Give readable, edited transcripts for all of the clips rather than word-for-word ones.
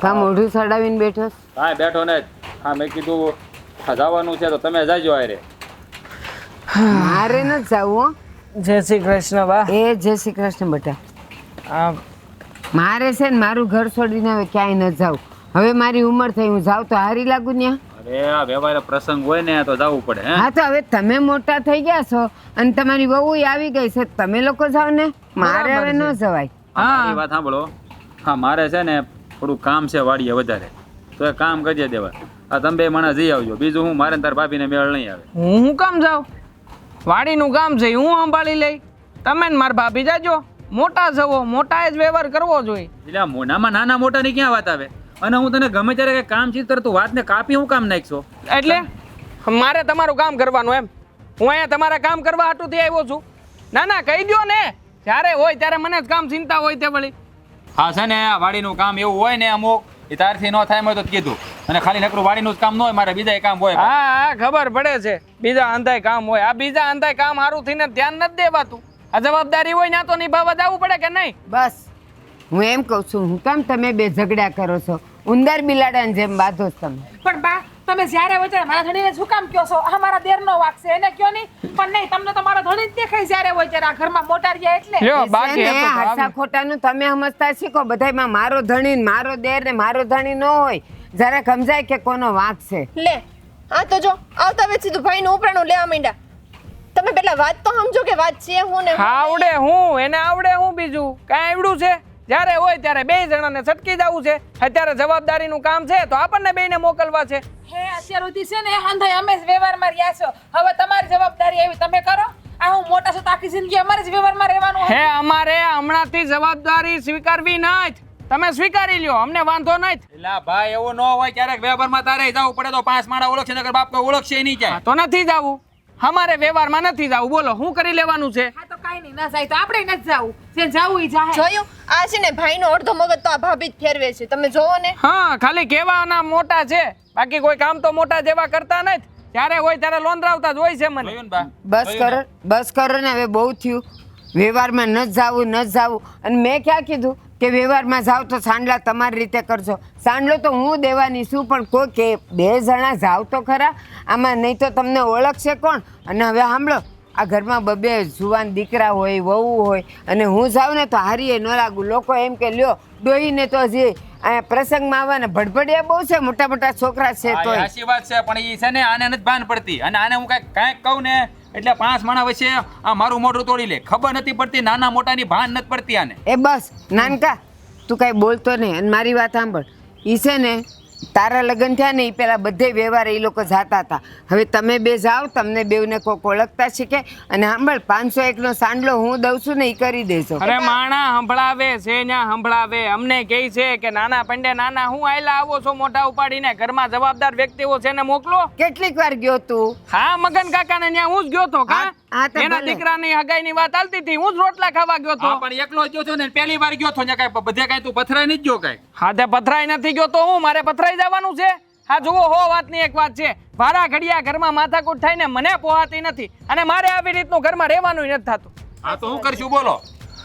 કા મોઢું સડાવીને બેઠો છે? હા બેઠો ને. હા મેં કીધું જવાનું છે તો તમે જાજો આરે. મારે ન જાવું. જય શ્રી કૃષ્ણ બા. એ જય શ્રી કૃષ્ણ બેટા. આ મારે છે ને મારું ઘર છોડીને હવે ક્યાંય ન જાવું. હવે મારી ઉંમર થઈ, હું જાઉં તો હારી લાગુ ને. અરે આ વ્યવહાર પ્રસંગ હોય ને તો જવું પડે. હે હા તો હવે તમે મોટા થઈ ગયા છો અને તમારી વહુ આવી ગઈ છે, તમે લોકો જાઓ ને. મારે હવે ન જવાય. મારી વાત સાંભળો. હા મારે છે ને થોડું કામ છે વાડીએ વધારે, તો એ કામ કરી દેવા. આ તમે બે માણસ જઈ આવજો. બીજું હું મારે તાર ભાભીને મેળ નહીં આવે. હું કામ જાઉં? વાડીનું કામ છે હું સંભાળી લઈ. તમે ને મારા ભાભી જાજો. મોટા જવો, મોટાએ જ વ્યવહાર કરવો જોઈએ. એટલે આ મોનામાં નાના મોટાની ક્યાં વાત આવે? અને હું તને ગમે ત્યારે કઈ કામ ચીજ તું વાતને કાપી હું કામ નાખશો? એટલે મારે તમારું કામ કરવાનું એમ? હું અહીંયા તમારા કામ કરવા હાટુથી આવ્યો છું. ના ના કહી દો ને, જ્યારે હોય ત્યારે મને જ કામ ચિંતા હોય તે વળી. હા છે ને આ વાડીનું કામ એવું હોય ને અમુક એ તારથી ન થાય હોય તો કીધું. અને ખાલી નકરું વાડીનું જ કામ ન હોય, મારે બીજા કામ હોય. હા હા ખબર પડે છે, બીજા અંધાય કામ હોય. આ બીજા અંધાય કામ સારું થઈને ધ્યાન નથી દેવાતું. આ જવાબદારી હોય ને તો નિભાવવા જવું પડે કે નહીં? બસ હું એમ કહું છું, હું કામ તમે બે ઝઘડા કરો છો? ઉંદર બિલાડાની જેમ બાંધો છો તમે. પણ બા તમે જ્યારે હોય ત્યારે મારા ધણીને શું કામ કહો છો? આ મારા દેરનો વાક છે, એને કયો નહીં. પણ નહીં, તમને તો મારો ધણી જ દેખાય જ્યારે હોય ત્યારે. આ ઘરમાં મોટા રહ્યા એટલે લ્યો બાકી છે ને, હતું તો હાસા આવી. ખોટાનું તમે સમજતા શીખો. બધાયમાં મારો ધણી ને મારો દેર ને મારો ધણી ન હોય. જરા સમજાય કે કોનો વાંક છે. લે આ તો જો આવતા વેચ સીધું ભાઈનું ઉપરાણું લેવા માંડ્યા. તમે પેલા વાત તો સમજો કે વાત છે હું ને હું આવડે હું એને આવડે હું બીજું કાંઈ આવડું છે? જ્યારે હોય ત્યારે બે જણાને છટકી જવું છે. અત્યારે જવાબદારીનું કામ છે તો આપણને બેને મોકલવા છે. હે અત્યાર સુધી છે ને હંધાઈ અમે જ વ્યવહારમાં રહ્યા છો. હવે તમારી જવાબદારી આવી, તમે કરો. આ હું મોટા છું તો આખી જિંદગી અમારે જ વ્યવહારમાં રહેવાનું હે અમારે હમણાંથી જવાબદારી સ્વીકારવી નથી. તમે સ્વીકારી લ્યો, અમને વાંધો નથી. એટલે ભાઈ એવું ન હોય, ક્યારેક વ્યવહારમાં તારે જવું પડે તો 5 માળા ઓળખશે નકર બાપ કોઈ ઓળખશે નહીં જાય. તો નથી જવું, અમારે વ્યવહારમાં નથી જવું. બોલો શું કરી લેવાનું છે? હા તો કાઈ નહીં, ના જાય તો આપણે નથી જાવું. જે જાવું ઈ જાહે. જોયું આ છે ને ભાઈનો અડધો મગજ તો આ ભાભી જ ફેરવે છે. તમે જોવો ને. હા ખાલી કહેવાના મોટા છે, બાકી કોઈ કામ તો મોટા જેવા કરતા નથી. જ્યારે હોય ત્યારે લોંદરાવતા જ હોય છે મને. જોયું ને બા? બસ કરો, બસ કરો ને. હવે બહુ થયું. વ્યવહારમાં ન જાવું, ન જાવું. અને મેં ક્યાં કીધું કે વ્યવહારમાં જાવ તો સાંડલા તમારી રીતે કરજો? સાંડલો તો હું દેવાની છું, પણ કોઈ કે બે જણા જાવ તો ખરા આમાં, નહીં તો તમને ઓળખશે કોણ? અને હવે સાંભળો, આ ઘરમાં બબે જુવાન દીકરા હોય, વહુ હોય, અને હું જાઉં ને તો હારીએ ન લાગુ. લોકો એમ કે લ્યો ડોહીને તો જે અહીંયા પ્રસંગમાં આવવાના ભડભડિયા બહુ છે, મોટા મોટા છોકરા છે. હા, તો એ સાચી વાત છે, પણ ઈ છે ને આને નથી ભાન પડતી. અને આને હું કાંઈક કહું ને એટલે 5 માણા વચ્ચે આ મારું મોઢું તોડી લે. ખબર નથી પડતી, નાના મોટાની ભાન નથી પડતી આને. એ બસ નાનકા, તું કાંઈ બોલતો નહીં. અને મારી વાત સાંભળ, એ છે ને તારા લગ્ન થયા ને એ પેલા બધે વ્યવહાર એ લોકો જાતા હતા. હવે તમે બે જાઓ, તમને બેવને કોક ઓળખતા શીખે. અને સાંભળ, 501 નો સાંડલો હું દઉં છું ને એ કરી દેજો. અરે માણા સંભળાવે છે ને સંભળાવે. અમને કહે છે કે નાના પંડે નાના હું આયલા આવો છો મોટા ઉપાડીને, ઘરમાં જવાબદાર વ્યક્તિઓ છે ને મોકલો. કેટલીક વાર ગયો તું? હા મગન કાકા ને ત્યાં હું જ ગયો તો. હા, તો એના ભલે. દીકરાની હગાઈની વાત ચાલતી હતી, હું જ રોટલા ખાવા ગયો તો. હા, પણ એકલો જ ગયો છો ને પહેલી વાર ગયો છો ને કાંઈ બધે કાંઈ તું પથરાઈ નથી ગયો કાંઈ? હા તે પથરાઈ નથી ગયો તો હું મારે પથરાઈ જવાનું છે? હા જુઓ હો વાતની એક વાત છે, ભારા ઘડિયા ઘરમાં માથાકૂટ થાય ને મને પોહાતી નથી. અને મારે આવી રીતનું ઘરમાં રહેવાનું નથી થતું. હા તો હું કરશું બોલો?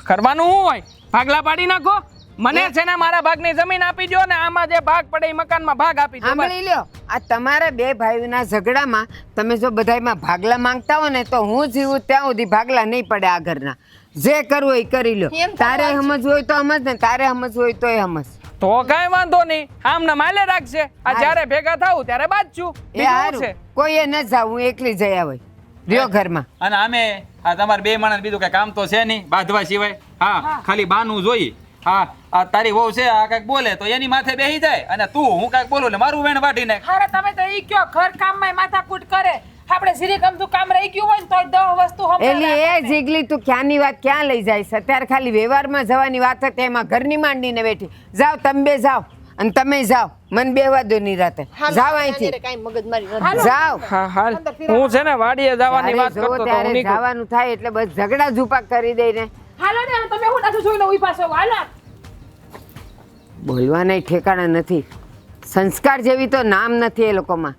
કરવાનું શું હોય? ભાગલા પાડી નાખો. મને છે ને મારા ભાગની જમીન આપી દો ને આમાં જે ભાગ પડે એ મકાનમાં ભાગ આપી દો. સાંભળી લ્યો, આ તમારા બે ભાઈઓના ઝઘડામાં તમે જો બધાયમાં ભાગલા માંગતા હો ને તો હું જીવું ત્યાં સુધી ભાગલા નહીં પડે આ ઘરના. જે કરવું હોય એ કરી લો. એમ તો તારે સમજ હોય તો સમજ ને તારે સમજ હોય તો સમજ. તો કઈ વાંધો નહીં, આમને માલે રાખશે. આ જ્યારે ભેગા થાવું ત્યારે બાજશું. એ બીજું શું હારું, છે? કોઈએ ન જાવ, હું એકલી જઈ આવે રહ્યો ઘરમાં. અને આમે આ તમારે બે માણસ બીજું કઈ કામ તો છે નહીં બાંધવા સિવાય. હા ખાલી બાનું જોઈ. હા આ તારી વહુ છે આ કઈક બોલે તો એની માથે બેસી જાય, અને તું હું કઈક બોલું એટલે મારું વેણ વાઢી નાખ. હારે તમે તો ઈ કયો ઘર કામમાં માથાકૂટ કરે. આપણે જીરી ગમતું કામ રહી ગયું હોય ને તોય 10 વસ્તુ એલી એ જીગલી, તું ક્યાંની વાત ક્યાં લઈ જાય છે? અત્યારે ખાલી વ્યવહારમાં જવાની વાત હતી, એમાં ઘરની માંડીને બેઠી. જાઓ તમે બે જાઓ, અને તમે જાઓ, મને બેહવા દો નિરાતે. જાઓ અહીંથી, કાઈ મગજ મારી જાઓ. હા હાલ હું છે ને વાડીએ જવાની વાત જ્યારે કરતો જો તો હું ત્યારે નીકળું. જવાનું થાય એટલે બસ ઝઘડા ઝુપા કરી દઈને હાલો ને તમે હું નાથું જોઈને ઉઈ પાછો હાલો. બોલવાના ઠેકાણા નથી. સંસ્કાર જેવી તો નામ નથી એ લોકોમાં.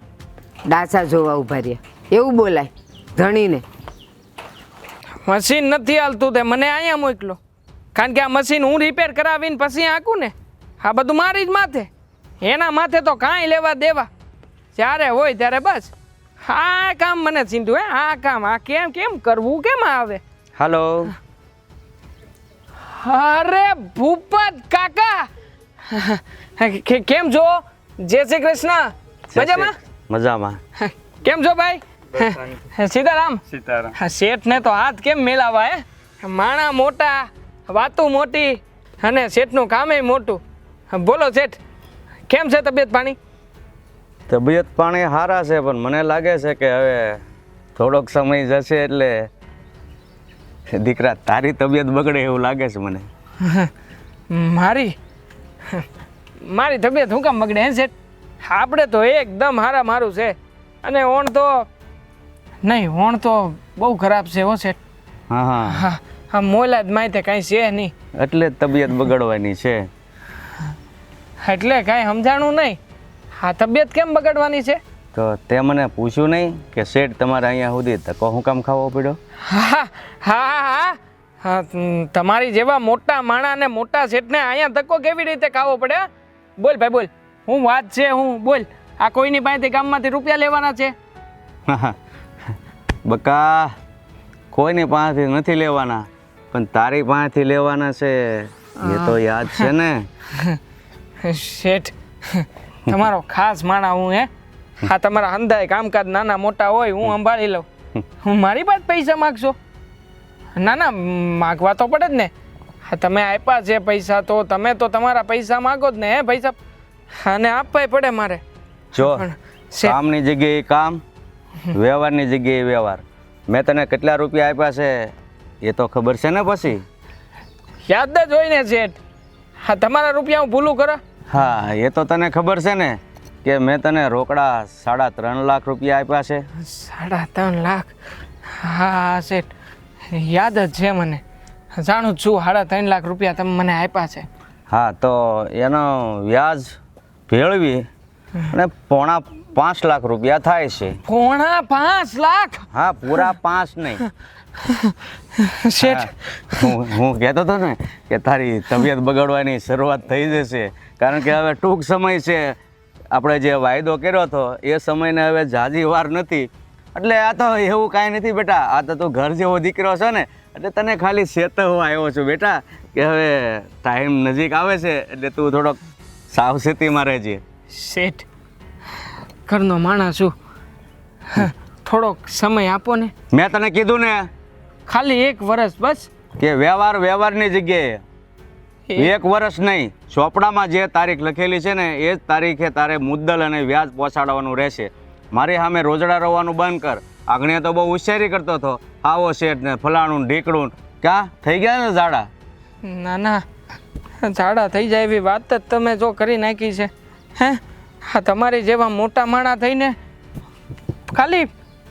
ડાસા જોવા ઉભા રહ્યા એવું બોલાય ધણીને. મશીન નથી હાલતું તે મને અહીંયા મોકલો. કારણ કે આ મશીન હું રિપેર કરાવીને પછી આંકું ને, આ બધું મારી જ માથે. એના માથે તો કાંઈ લેવા દેવા જ્યારે હોય ત્યારે બસ આ કામ મને ચીંધું હે આ કામ આ કેમ કેમ કરવું કેમ આવે હાલો. અરે ભૂપત કાકા કેમ છો જય શ્રી કૃષ્ણ મજામાં મજામાં. કેમ છો ભાઈ સીતારામ સીતારામ. શેઠને તો હાથ કેમ મેલાવા હે માણા મોટા વાતું મોટી અને શેઠનું કામે મોટું બોલો શેઠ કેમ છે તબિયત પાણી તબિયત પાણી સારા છે પણ મને લાગે છે કે હવે થોડોક સમય જશે એટલે દીકરા તારી તબિયત બગડે એવું લાગે છે મને. મારી મારી તબિયત હું કામ બગડે હે શેઠ આપણે તો એકદમ હારા મારું છે અને ઓણ તો નહીં ઓણ તો બહુ ખરાબ છે હો શેઠ હા હા હા હા મોલા જ માહિતી કાંઈ છે નહીં એટલે જ તબિયત બગડવાની છે. એટલે કાંઈ સમજાણું નહીં હા તબિયત કેમ બગડવાની છે તો તે મને પૂછ્યું નહીં કે શેઠ તમારે અહીંયા સુધી ધક્કો હું કામ ખાવો પડ્યો? હા હા હા હા તમારી જેવા મોટા માણા ને મોટા શેઠને અહીંયા ધક્કો કેવી રીતે ખાવો પડે હા? બોલ ભાઈ બોલ હું વાત છે હું બોલ આ કોઈની પાસેથી ગામમાંથી રૂપિયા લેવાના છે બકા કોઈની પાસેથી નથી લેવાના પણ તારી પાસેથી લેવાના છે એ તો યાદ છે ને. શેઠ તમારો ખાસ માણા હું હે હા તમારા હંધાય કામકાજ નાના મોટા હોય હું સંભાળી લઉં હું મારી પાસે પૈસા માગશો ના ના માગવા તો પડે જ ને હા તમે આપ્યા છે પૈસા તો તમે તો તમારા પૈસા માગો જ ને હે પૈસા અને આપવાય પડે મારે જો પણ શેઠ કામની જગ્યાએ કામ વ્યવહારની જગ્યાએ વ્યવહાર મેં તને કેટલા રૂપિયા આપ્યા છે એ તો ખબર છે ને પછી? યાદ જ હોય ને શેઠ હા તમારા રૂપિયા હું ભૂલું કરો હા એ તો તને ખબર છે ને કે મેં તને રોકડા 3.5 લાખ રૂપિયા આપ્યા છે. 3.5 લાખ હા શેઠ યાદ જ છે મને જાણું જ છું 3.5 લાખ રૂપિયા તમે મને આપ્યા છે હા તો એનો વ્યાજ ભેળવી અને 5.5 લાખ રૂપિયા થાય છે. 5.5 લાખ હા પૂરા 5 નહીં. શેઠ હું કહેતો હતો ને કે તારી તબિયત બગડવાની શરૂઆત થઈ જશે કારણ કે હવે ટૂંક સમય છે આપણે જે વાયદો કર્યો હતો એ સમયને હવે ઝાઝી વાર નથી એટલે આ તો એવું કાંઈ નથી બેટા આ તો તું ઘર જેવો દીકરો છો ને એટલે તને ખાલી ચેતવવા આવ્યો છું બેટા કે હવે ટાઈમ નજીક આવે છે એટલે તું થોડોક સાવચેતીમાં રહેજે. શેઠ ઘરનો માણસ છું થોડોક સમય આપો ને મેં તને કીધું ને ખાલી 1 વર્ષ બસ કે વ્યવહારની જગ્યાએ 1 વર્ષ નહીં ચોપડામાં જે તારીખ લખેલી છે ને એ જ તારીખે તારે મુદ્દલ અને વ્યાજ પહોંચાડવાનું રહેશે. મારી સામે રોજડા રોવાનું બંધ કર. આગણે તો બહુ હોશિયારી કરતો હતો આવો શેઠ ને ફલાણું ઢીકડું ક્યાં થઈ ગયા ને ઝાડા? ના ના ઝાડા થઈ જાય એવી વાત જ તમે જો કરી નાખી છે હે હા તમારી જેવા મોટા માણા થઈને ખાલી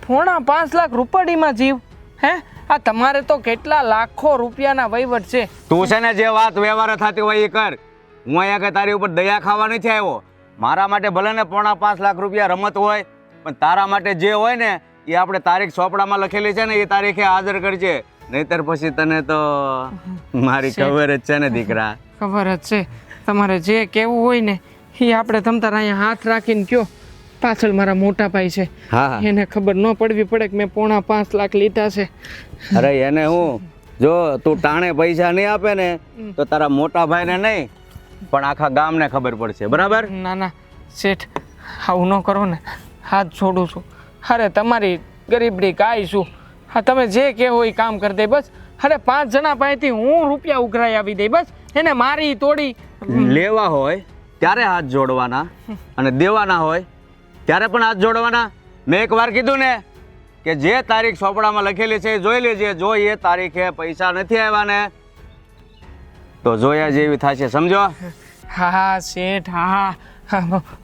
5.5 લાખ રૂપિયામાં જીવ હે આ તમારે તો કેટલા લાખો રૂપિયાના વહીવટ છે તું છે ને જે વાત વ્યવહાર થતી હોય એ કર. હું અહીંયા કે તારી ઉપર દયા ખાવા નથી આવ્યો. મારા માટે ભલે ને 5.5 લાખ રૂપિયા રમત હોય પણ તારા માટે જે હોય ને એ આપણે તારીખ ચોપડામાં લખેલી છે ને એ તારીખે હાજર કરજે નહીતર પછી તને તો મારી ખબર જ છે ને દીકરા. ખબર જ છે તમારે જે કહેવું હોય ને એ આપણે તમતાર અહીંયા હાથ રાખીને કયો પાછળ મારા મોટા ભાઈ છે હા એને ખબર ન પડવી પડે કે મેં 5.5 લાખ લીધા છે અરે એને હું જો તું ટાણે પૈસા નહીં આપે ને તો તારા મોટા ભાઈને નહીં પણ આખા ગામને ખબર પડશે બરાબર? ના ના શેઠ આવું ન કરો ને હાથ છોડું છું અરે તમારી ગરીબડી કાંઈ શું હા તમે જે કહેવો એ કામ કરી દે બસ અરે 5 જણા પાસેથી હું રૂપિયા ઉઘરાઈ આવી દઈ બસ એને મારી તોડી લેવા હોય ત્યારે હાથ જોડવાના અને દેવાના હોય ત્યારે પણ હાથ જોડવાના. મેં એક વાર કીધું ને કે જે તારીખ ચોપડામાં લખેલી છે એ જોઈ લેજે. જો એ તારીખે પૈસા નથી આવ્યા ને તો જોયા જેવી થશે સમજો? હા શેઠ હા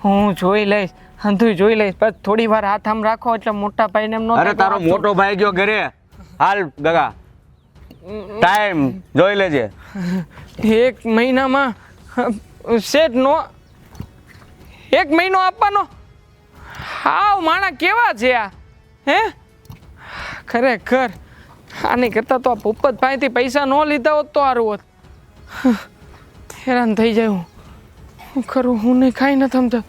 હું જોઈ લઈશ અંધું જોઈ લઈશ બસ થોડી વાર હાથ આમ રાખો એટલે મોટા ભાઈને એમ ન અરે તારો મોટો ભાઈ ગયો ઘરે હાલ ગગા ટાઈમ જોઈ લેજે. 1 મહિનામાં શેઠ નો 1 મહિનો આપવાનો હાવ માણા કેવા છે આ હે ખરેખર આની કરતાં તો આ ભૂપતભાઈથી પૈસા ન લીધા હોત તો સારું હોત હેરાન થઈ જાય હું શું કરું હું નહીં ખાઈ નથી સમજો.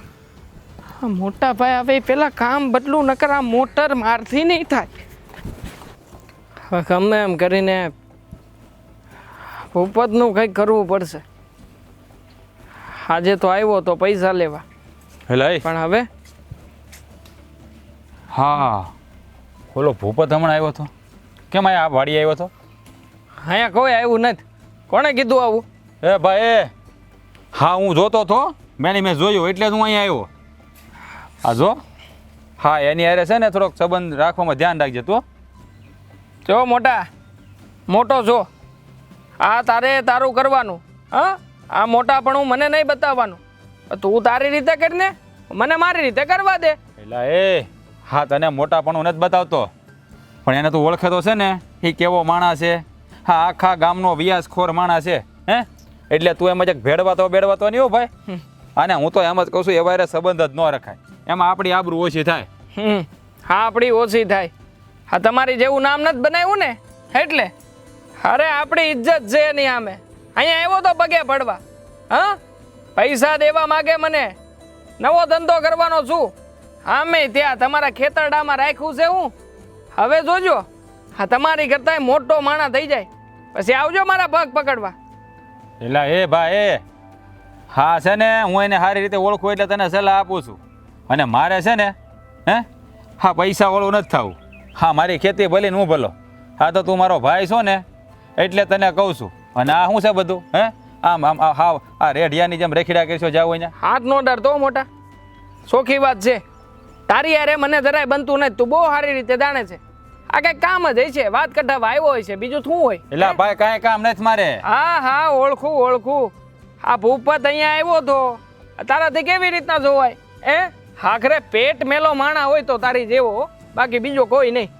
આ મોટા ભાઈ હવે પેલા કામ બદલું નકર આ મોટર મારથી નહીં થાય. હવે ગમે એમ કરીને ભૂપતનું કંઈક કરવું પડશે. આજે તો આવ્યો તો પૈસા લેવા, હેલા એ પણ હવે હા ઓલો ભૂપત હમણાં આવ્યો હતો. કેમ આ વાડી આવ્યો હતો? અહીંયા કોઈ આવ્યું નથી. કોણે કીધું આવું? એ ભાઈ હા હું જોતો હતો, મેં જોયું એટલે જ હું અહીંયા આવ્યો. હા જો હા એની હારે છે ને થોડોક સંબંધ રાખવામાં ધ્યાન રાખજે તું. જો મોટો છો, આ તારે તારું કરવાનું. હા, આ મોટાપણું મને નહીં બતાવવાનું. તું તારી રીતે કરીને મને મારી રીતે કરવા દે. એટલે એ હા તને મોટાપણું નથી બતાવતો, પણ એને તું ઓળખે તો છે ને એ કેવો માણસ છે. હા આખા ગામનો વ્યાસખોર માણસ છે. હે એટલે તું એમ જ ભેળવાતો નહીં હો ભાઈ. અને હું તો એમ જ કહું છું એવા હારે સંબંધ જ ન રખાય, એમાં આપણી આબરૂ ઓછી થાય. હા આપણી ઓછી થાય. હા તમારી જેવું નામ નથી બનાવ્યું ને એટલે. અરે આપણી ઇજ્જત છે એની સામે. અહીંયા આવ્યો તો પગે પડવા. હા પૈસા દેવા માગે મને, નવો ધંધો કરવાનો છું. આમે ત્યાં તમારા ખેતરડામાં રાખ્યું છે હું. હવે જોજો હા તમારી કરતાંય મોટો માણસ થઈ જાય પછી આવજો મારા પગ પકડવા. એટલે એ ભાઈ હા છે ને હું એને સારી રીતે ઓળખું એટલે તને સલાહ આપું છું. અને મારે છે ને હા પૈસા વાળું નથી થવું. હા મારી ખેતી ભલે હું ભલો. હા તો તું મારો ભાઈ છો ને એટલે તને કહું છું. અને આ શું છે બધું? આમ આમ હા આ રેઢિયાની જેમ રેખીડા કરશો જાવ અહીંયા. હાથ નો ડરતો મોટા, ચોખ્ખી વાત છે. તારી યારે મને જરાય બનતું નથી. તું બહુ સારી રીતે જાણે છે. આ કઈ કામ જ હોય છે, વાત કઢાવા આવ્યો હોય છે, બીજું શું હોય? એટલે ભાઈ કાંઈ કામ નથી મારે. હા ઓળખું. આ ભૂપત અહીંયા આવ્યો તો તારાથી કેવી રીતના જોવાય? આખરે પેટ મેલો માણા હોય તો તારી જેવો, બાકી બીજો કોઈ નહીં.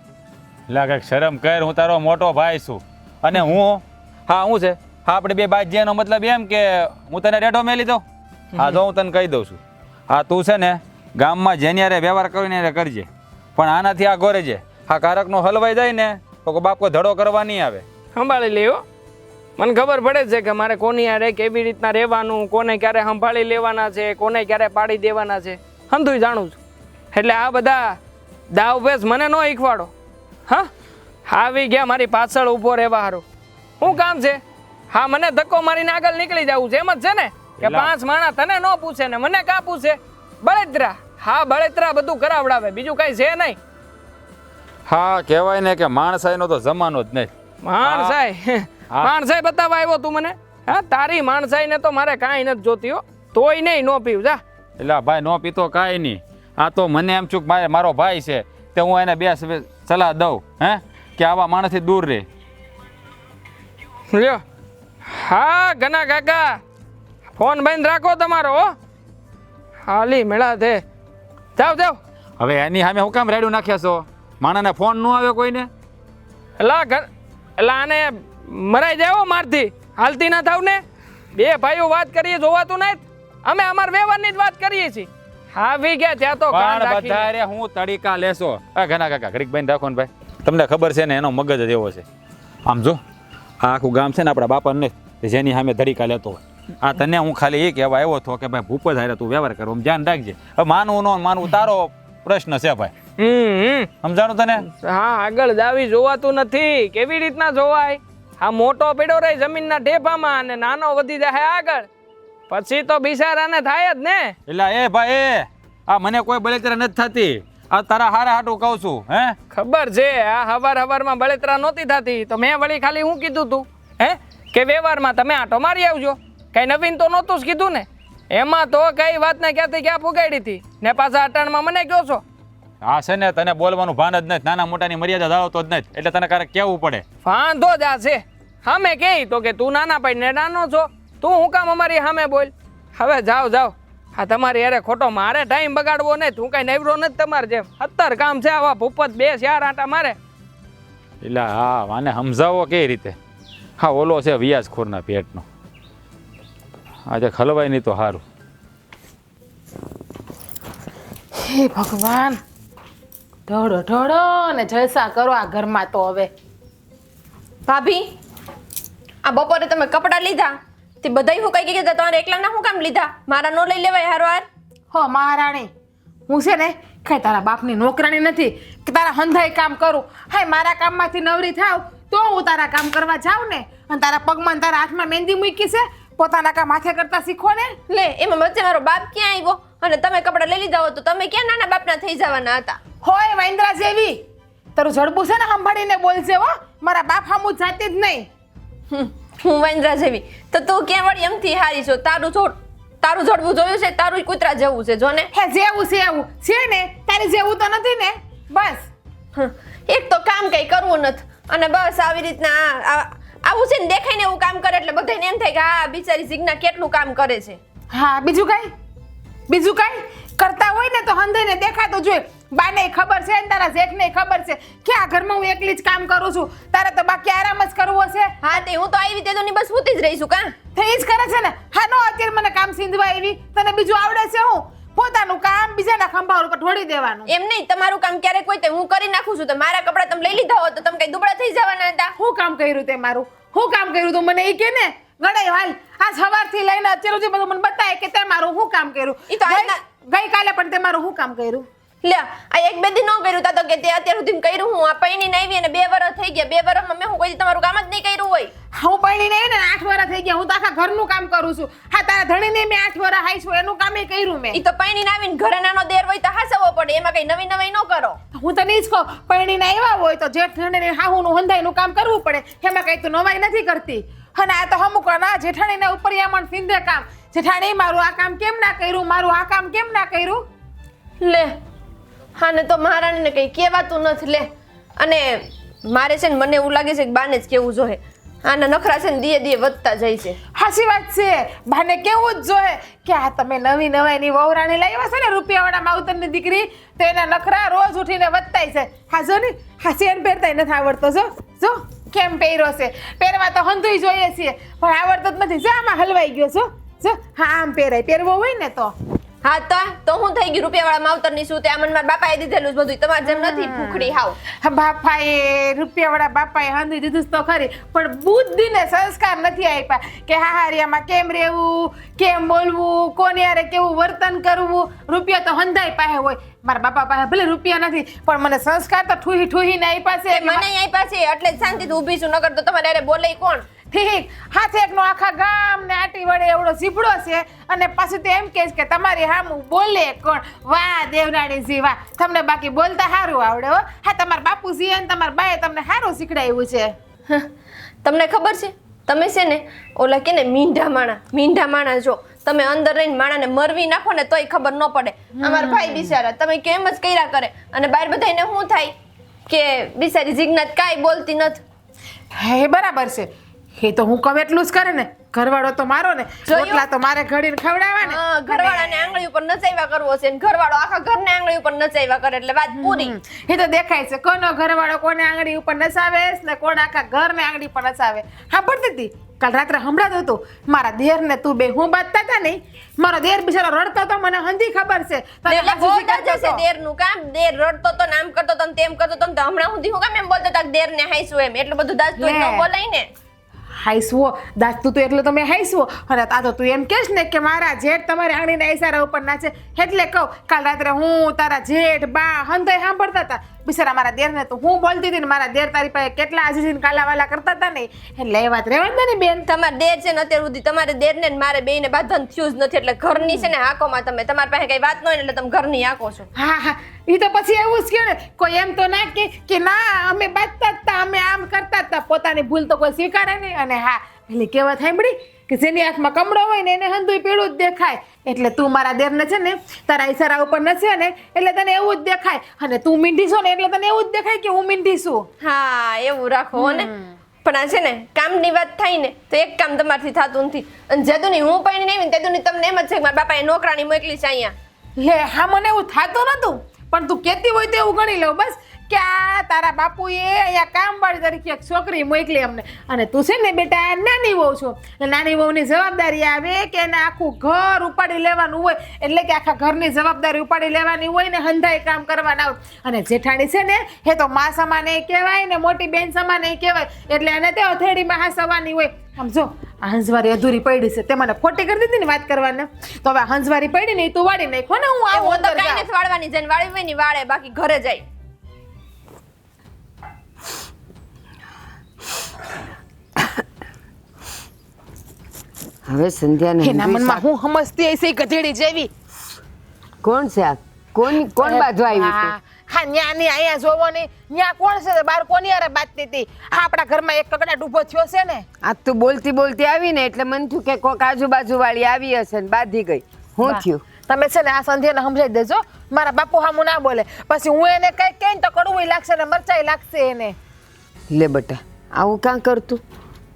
એટલે કંઈક શરમ કર, હું તારો મોટો ભાઈ છું. અને હું હા શું છે હા આપણે બે બાજ્યાનો મતલબ એમ કે હું તને રેઢો મેલી દઉં? હા જો હું તને કહી દઉં છું. હા તું છે ને ગામમાં જેની હારે વ્યવહાર કરીને એને કરજે, પણ આનાથી આ ગોરે છે. હા કારકનો હલવાઈ જાય ને તો બાપ કોઈ ધડો કરવા નહીં આવે. સંભાળી લેવો. મને ખબર પડે છે કે મારે કોની હારે કેવી રીતના રહેવાનું, કોને ક્યારે સંભાળી લેવાના છે, કોને ક્યારે પાડી દેવાના છે, હંધુય જાણું છું. એટલે આ બધા દાવ પેચ મને ન શીખવાડો. હા આવી ગયા મારી પાછળ ઊભો રહેવા હારું. શું કામ છે? હા મને ધક્કો મારીને આગળ નીકળી જવું છે એમ જ છે ને કે પાંચ માણા તને ન પૂછે ને મને કા પૂછે? બળેતરા. હા બળેતરા બધું કરાવડાવે, બીજું કઈ છે નહીં. હા કહેવાય ને કે માણસાઈનો તો જમાનો જ નહીં. માણસાઈ બતાવવા આવ્યો તું મને? હા તારી માણસાઈ ને તો મારે કાંઈ નથી જોતી હો. તોય નહીં નો પીવું જા. એટલે ભાઈ નો પીતો કાંઈ નહીં. આ તો મને એમ છું કે મારો ભાઈ છે તે હું એને બે સલાહ દઉં કે આવા માણસથી દૂર રહે. લ્યો હા ઘના કાકા ફોન બંધ રાખો તમારો. હાલી મેળા દે. જાવ. હવે એની સામે હું કામ રેડું નાખ્યા છો? માણસને ફોન ન આવ્યો કોઈને? એટલે આને મરાઈ જાય મારથી. હાલતી ના થાવ ને. બે ભાઈઓ વાત કરીએ જોવાતું નહીં. અમે અમારા વ્યવહારની જ વાત કરીએ છીએ. આવી ગયા ત્યાં તો પણ બધારે હું તડીકા લેશો. ઘણા કાકા ઘડીક બેન રાખો ને ભાઈ. તમને ખબર છે ને એનો મગજ જ એવો છે. આમ જો આ આખું ગામ છે ને આપણા બાપાને જેની સામે તડીકા લેતો હોય. આ તને હું ખાલી એ કહેવા આવ્યો હતો કે ભાઈ ભૂપત હારે તું વ્યવહાર કરો, ધ્યાન રાખજે. હવે માનવું ન માનવું તારો પ્રશ્ન છે ભાઈ. સમજાણું તને? હા આગળ જાવી જોવાતું નથી. કેવી રીતના જોવાય? આ મોટો પીડો રહી જમીનના ઢેફામાં અને નાનો વધી જાય આગળ, પછી તો બિચારાને થાય જ ને. એટલે એ ભાઈ આ મને કોઈ બળેતરા નથી થતી. આ તારા હારા હાટું કહું છું. ખબર છે આ હવારમાં બળેતરા નહોતી થતી તો મેં વળી ખાલી હું કીધું તું કે વ્યવહારમાં તમે આટો મારી આવજો. કઈ નવીન તો નહોતું જ કીધું ને. એમાં તો કઈ વાત ને ક્યાંથી ક્યાં ફુગાડી હતી ને પાછા અટાણમાં મને કહો છો. હા છે ને તને બોલવાનું ભાન જ નથી, નાના મોટાની મર્યાદા ધાવતો જ નથી, એટલે તને ક્યારેક કેવું પડે. વાંધો જ આ છે. સામે કે તો કે તું નાના પડીને નાનો છો, તું હું કામ અમારી સામે બોલ. હવે જાઓ. હા તમારી અરે ખોટો મારે ટાઈમ બગાડવો નહીં. તું કઈ નવરો નથી તમારે જેમ. 70 કામ છે આવા ભૂપત 2-4 આટા મારે. એટલે હા આને સમજાવો કઈ રીતે? હા ઓલો છે વ્યાસખોરના પેટનો. આજે ખલવાય નહીં તો સારું. હે ભગવાન, ઢોળો ને જલસા કરો આ ઘરમાં તો. હવે ભાભી આ બપોરે તમે કપડાં લીધા તે બધાય હું કઈ કે તમારે એકલાના હું કામ લીધા મારા નો લઈ લેવાય હારો હાર હો મહારાણી હું છે ને કઈ તારા બાપની નોકરાણી નથી કે તારા હંધાઈ કામ કરું હાય મારા કામમાંથી નવરી થાવ તો હું તારા કામ કરવા જાઉં ને અને તારા પગમાં ને તારા હાથમાં મહેંદી મૂકી છે પોતાના કામ હાથે કરતા શીખો ને લે એમાં વચ્ચે મારો બાપ ક્યાં આવ્યો અને તમે કપડાં લઈ લીધા હો તો તમે ક્યાં નાના બાપના થઈ જવાના હતા હોય મહેન્દ્રા જેવી તારું જડબું છે ને સંભાળીને બોલશે હો મારા બાપ સામું જાતી જ નહીં હું વાંદરા જેવી તો તું ક્યાં વળી એમથી હારી છો તારું જડવું જોયું છે તારું કૂતરા જેવું છે જો ને હે જેવું છે એવું છે ને તારી જેવું તો નથી ને બસ એક તો કામ કઈ કરવું નથી અને બસ આવી રીતના આવું છે ને દેખાઈને એવું કામ કરે એટલે બધાને એમ થાય કે આ બિચારી જીજ્ઞા કેટલું કામ કરે છે હા બીજું કાંઈ કરતા હોય ને તો હંધાઈને દેખાતો જોઈએ બાને ખબર છે ને તારા જેઠને ખબર છે કે આ ઘરમાં હું એકલી જ કામ કરું છું તારે તો બાકી આરામ જ કરવો છે હા તે હું તો આવી તે તો ની બસ સૂતી જ રહીશું કા થઈ જ કરે છે ને હા નો અત્યારે મને કામ સીંધવા આવી તને બીજું આવડે છે હું પોતાનું કામ બીજાના ખંભા ઉપર ઢોળી દેવાનું એમ નહીં તમારું કામ ક્યારેક હોય તો હું કરી નાખું છું તો મારા કપડાં તમે લઈ લીધા હોત તો તમે કઈ દુબળા થઈ જવાના હતા હું કામ કર્યું તે મારું હું કામ કર્યું તું મને એ કે ને ગણાય હાલ આ સવારથી લઈને અત્યાર સુધી બધું મને બતાય કે તે મારું હું કામ કર્યું ઈ તો આજના- ગઈકાલે પણ તે મારું હું કામ કર્યું લે આ એક બે દી ન કર્યું તા તો કે તે અત્યાર સુધી કર્યું હું આ પૈણી આવી અને 2 વર્ષ થઈ ગયા 2 વર્ષમાં મેં હું કોઈ દી તમારું કામ જ નહીં કર્યું હોય હું પરણીને આવી ને 8 વર્ષ થઈ ગયા હું તો આખા ઘરનું કામ કરું છું હા તારા ધણીને મેં 8 વર્ષ હાઈ છું એનું કામે કર્યું મેં ઈ તો પૈણીને આવીને ઘરે નાનો દેર હોય તો હાસવો પડે એમાં કઈ નવી નવી ન કરો હું તને ઈ જ કહું પરણીને આવ્યા હોય તો જેઠ ધણીને હાહુનું હંધાઈનું કામ કરવું પડે એમાં કઈ તું નવાઈ નથી કરતી અને આ તો અમુક ના જેઠાણીના ઉપર યામણ ફીંદે કામ જેઠાણી મારું આ કામ કેમ ના કર્યું મારું આ કામ કેમ ના કર્યું લે હા ને તો મહારાણીને કઈ કહેવાતું નથી લે અને મારે છે ને મને એવું લાગે છે કે બાને જ કેવું જોઈએ આના નખરા છે ને દીએ વધતા જાય છે હાચી વાત છે બાને કેવું જ જોઈએ કે આ તમે નવી નવાઈની વહુરાણી લાવ્યા છે ને રૂપિયાવાળા માવતરની દીકરી તો એના નખરા રોજ ઉઠીને વધતાય છે હા જો ને હા સેન પહેરતાય નથી આવડતો જો કેમ પહેર્યો છે પહેરવા તો હંધુય જોઈએ છીએ પણ આવડતો જ નથી જો આમાં હલવાઈ ગયો જો હા આમ પહેરાય પહેરવો હોય ને તો હા તો હું થઈ ગઈ રૂપિયાવાળા માવતરની શું તે આ મને મારા બાપાએ દીધેલું જ બધું તમારે જેમ નથી ભૂખડી હાવ બાપાએ રૂપિયાવાળા બાપાએ હંધી દીધું તો ખરી પણ બુદ્ધિને સંસ્કાર નથી આપ્યા કે હારિયામાં કેમ રહેવું કેમ બોલવું કોની હારે કેવું વર્તન કરવું રૂપિયા તો હંધાઈ પાસે હોય મારા બાપા પાસે ભલે રૂપિયા નથી પણ મને સંસ્કાર તો ઠુહીને આપ્યા છે મને અહીં આપ્યા છે એટલે જ શાંતિથી ઊભી છું નકર તો તમારે હારે બોલે કોણ ઠીક હાથે એકનો આખા ગામ ને આટી વડે એવડો ઝીપડો છે અને પાછું તો એમ કહેશ કે તમારી હામું બોલે કોણ વાહ દેવરાણીજી વાહ તમને બાકી બોલતા સારું આવડે હો હા તમારા બાપુજી અને તમારા બાએ તમને સારું શીખડાવ્યું છે તમને ખબર છે તમે છે ને ઓલા કે ને મીંઢા માણા જો તમે અંદર રહીને માણાને મરવી નાખો ને તોય ખબર ન પડે અમારા ભાઈ બિચારા તમે કેમ જ કર્યા કરે અને બહાર બધાને શું થાય કે બિચારી જીજ્ઞાત કાંઈ બોલતી નથી હે બરાબર છે એ તો હું કહું એટલું જ કરે ને ઘરવાળો તો મારો ને જોયું? રોટલા તો મારે ઘડીને ખવડાવવા ને હા, ઘરવાળાને આંગળી ઉપર નચાવ્યા કરવો છે ને ઘરવાળો આખા ઘરને આંગળી ઉપર નચાવ્યા કરે એટલે વાત પૂરી એ તો દેખાય છે કોનો ઘરવાળો કોને આંગળી ઉપર નસાવે ને કોણ આખા ઘરને આંગળી પર નસાવે હા પડતી હતી કાલ રાત્રે હમણાં હતું મારા દેર ને તું બે હું બાંધતા હતા નહીં મારો દેર બિચારો રડતો તો મને હંધી ખબર છે તને એટલે હાચું બોલતા શીખવાડતો જશે હતો. દેરનું કામ દેર રડતો તો નામ કરતો તો ને તેમ કરતો તો ને તો હમણાં સુધી હું કામ એમ બોલતો હતા કે દેરને હાઈશું એમ એટલું બધું દાસ તો લે. ન બોલાય ને હાઈસવો દાસતું તો એટલે તમે હાઈસવો અને આ તો તું એમ કહેશ ને કે મારા જેઠ તમારી આંગળીના ઈશારા ઉપર નાચે એટલે કહું કાલ રાત્રે હું તારા જેઠ બા હંધાઈ સાંભળતા હતા બિચારા મારા દેરને તો હું બોલતી હતી ને મારા દેર તારી પાસે કેટલા આજીજીને કાલાવાલા કરતા હતા ને એટલે એ વાત રહેવા દે ને બેન તમારે દેર છે ને અત્યાર સુધી તમારે દેરને ને મારે બેયને બાંધન થયું જ નથી એટલે ઘરની છે ને હાકોમાં તમે તમારી પાસે કઈ વાત ન હોય ને એટલે તમે ઘરની હાકો છો હા એ તો પછી એવું જ કહે ને કોઈ એમ તો ના કે ના અમે બાંધતા જ હતા અમે આમ કરતા જ હતા પોતાની ભૂલ તો કોઈ સ્વીકારે નહીં અને હા એટલે કહેવત સાંભળી કે જેની આંખમાં કમળો હોય ને એને હંધુય પીળું જ દેખાય એટલે તું મારા દેરને છે ને તારા ઈશારા ઉપર નસે ને એટલે તને એવું જ દેખાય અને તું મીંઢી છો ને એટલે તને એવું જ દેખાય કે હું મીંઢી છું હા એવું રાખો હો ને પણ આ છે ને કામની વાત થાય ને તો એક કામ તમારથી થતું નથી અને જેદુની હું પૈણી નહીં ને તેદુની તમને એમ જ છે કે મારા બાપાએ નોકરાણી મોકલી છે અહીંયા લે હા મને એવું થતું નતું પણ તું કહેતી હોય તો એવું ગણી લઉં બસ કે આ તારા બાપુએ અહીંયા કામવાળી તરીકે એક છોકરી મોકલી અમને, અને તું છે ને બેટા નાની વહુ છો, એટલે નાની વહુની જવાબદારી આવે કે એને આખું ઘર ઉપાડી લેવાનું હોય, એટલે કે આખા ઘરની જવાબદારી ઉપાડી લેવાની હોય ને હંધાઈ કામ કરવાના હોય. અને જેઠાણી છે ને એ તો મા સમાને કહેવાય ને મોટી બેન સમાને કહેવાય, એટલે એને તે અથેડીમાં હાસવાની હોય. આમ જો આ હંસવારી અધૂરી પડી છે, તે મને ખોટી કરી દીધી ને વાત કરવાને, તો હવે હંસવારી પડી ને એ તું વાળી નાખો ને, હું આવું હું તો અંદર કાંઈ જાઉં. નથી વાળવાની, જઈને વાળી હોય ને વાળે, બાકી ઘરે જાય. હવે સંધ્યાને એના હંધુય મનમાં હું સમજતી હશે ગધેડી જેવી. કોણ છે આ? કોણ બાજુ આવ્યું છે? હા ન્યાની અહીંયા જોવો ને, ન્યા કોણ છે? બાર કોની હારે બાતતી હતી? હા આપણા ઘરમાં એક કકડાટ ઊભો થયો છે ને. આ તું બોલતી બોલતી આવી ને એટલે મન થયું કે કોક આજુબાજુ વાળી આવી હશે ને બાંધી ગઈ. શું થયું? તમે છે ને આ સંધ્યાને સમજાવી દેજો, મારા બાપુ હામું ના બોલે, પછી હું એને કઈ કઈ તો કડવું લાગશે ને મરચાઈ લાગશે એને. લે બેટા, આવું કાં કરતું?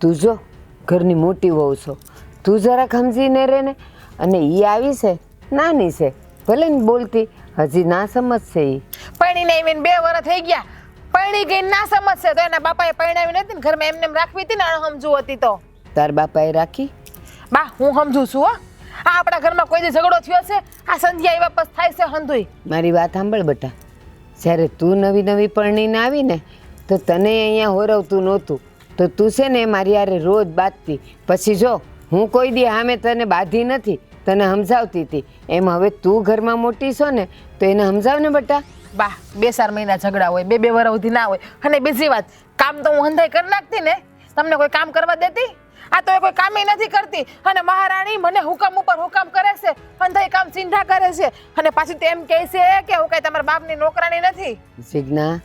તું જો ઘરની મોટી વહુ છો, તું જરાક સમજીને રહે ને. અને એ આવી છે નાની છે, ભલે ને બોલતી, હજી ના સમજશે એ. પૈણીને આવીને 2 વર્ષ થઈ ગયા, પૈણી ગઈ ના સમજશે તો એના બાપાએ પૈણાવી નથી ને, ઘરમાં એમને એમ રાખવી હતી ને અણસમજુ હતી તો. તાર બાપાએ રાખી? બા હું સમજુ છું હો, આ આપણા ઘરમાં કોઈ દી ઝઘડો થયો છે? આ સંધ્યા એવા પસ થાય છે હંધુય. મારી વાત સાંભળ બેટા, જ્યારે તું નવી નવી પરણીને આવી ને તો તને અહીંયા હોરવતું નહોતું, તો તું છે ને મારી હારે રોજ બાંધતી. પછી જો હું કોઈ દી સામે તને બાંધી નથી, તને સમજાવતી હતી. એમ હવે તું ઘરમાં મોટી છો ને તો એને સમજાવ ને બેટા. બા 2-4 મહિના ઝઘડા હોય, 2-2 વર્ષ સુધી ના હોય. અને બીજી વાત, કામ તો હું હંધાઈ કરી નાખતી ને, તમને કોઈ કામ કરવા દેતી? આ તો એ કોઈ કામ નથી કરતી, અને મહારાણી મને હુકમ ઉપર હુકમ કરે છે, હંધાઈ કામ ચિંતા કરે છે, અને પાછી તેમ કહે છે કે હું કઈ તમારા બાપની નોકરાણી નથી. સિગ્ના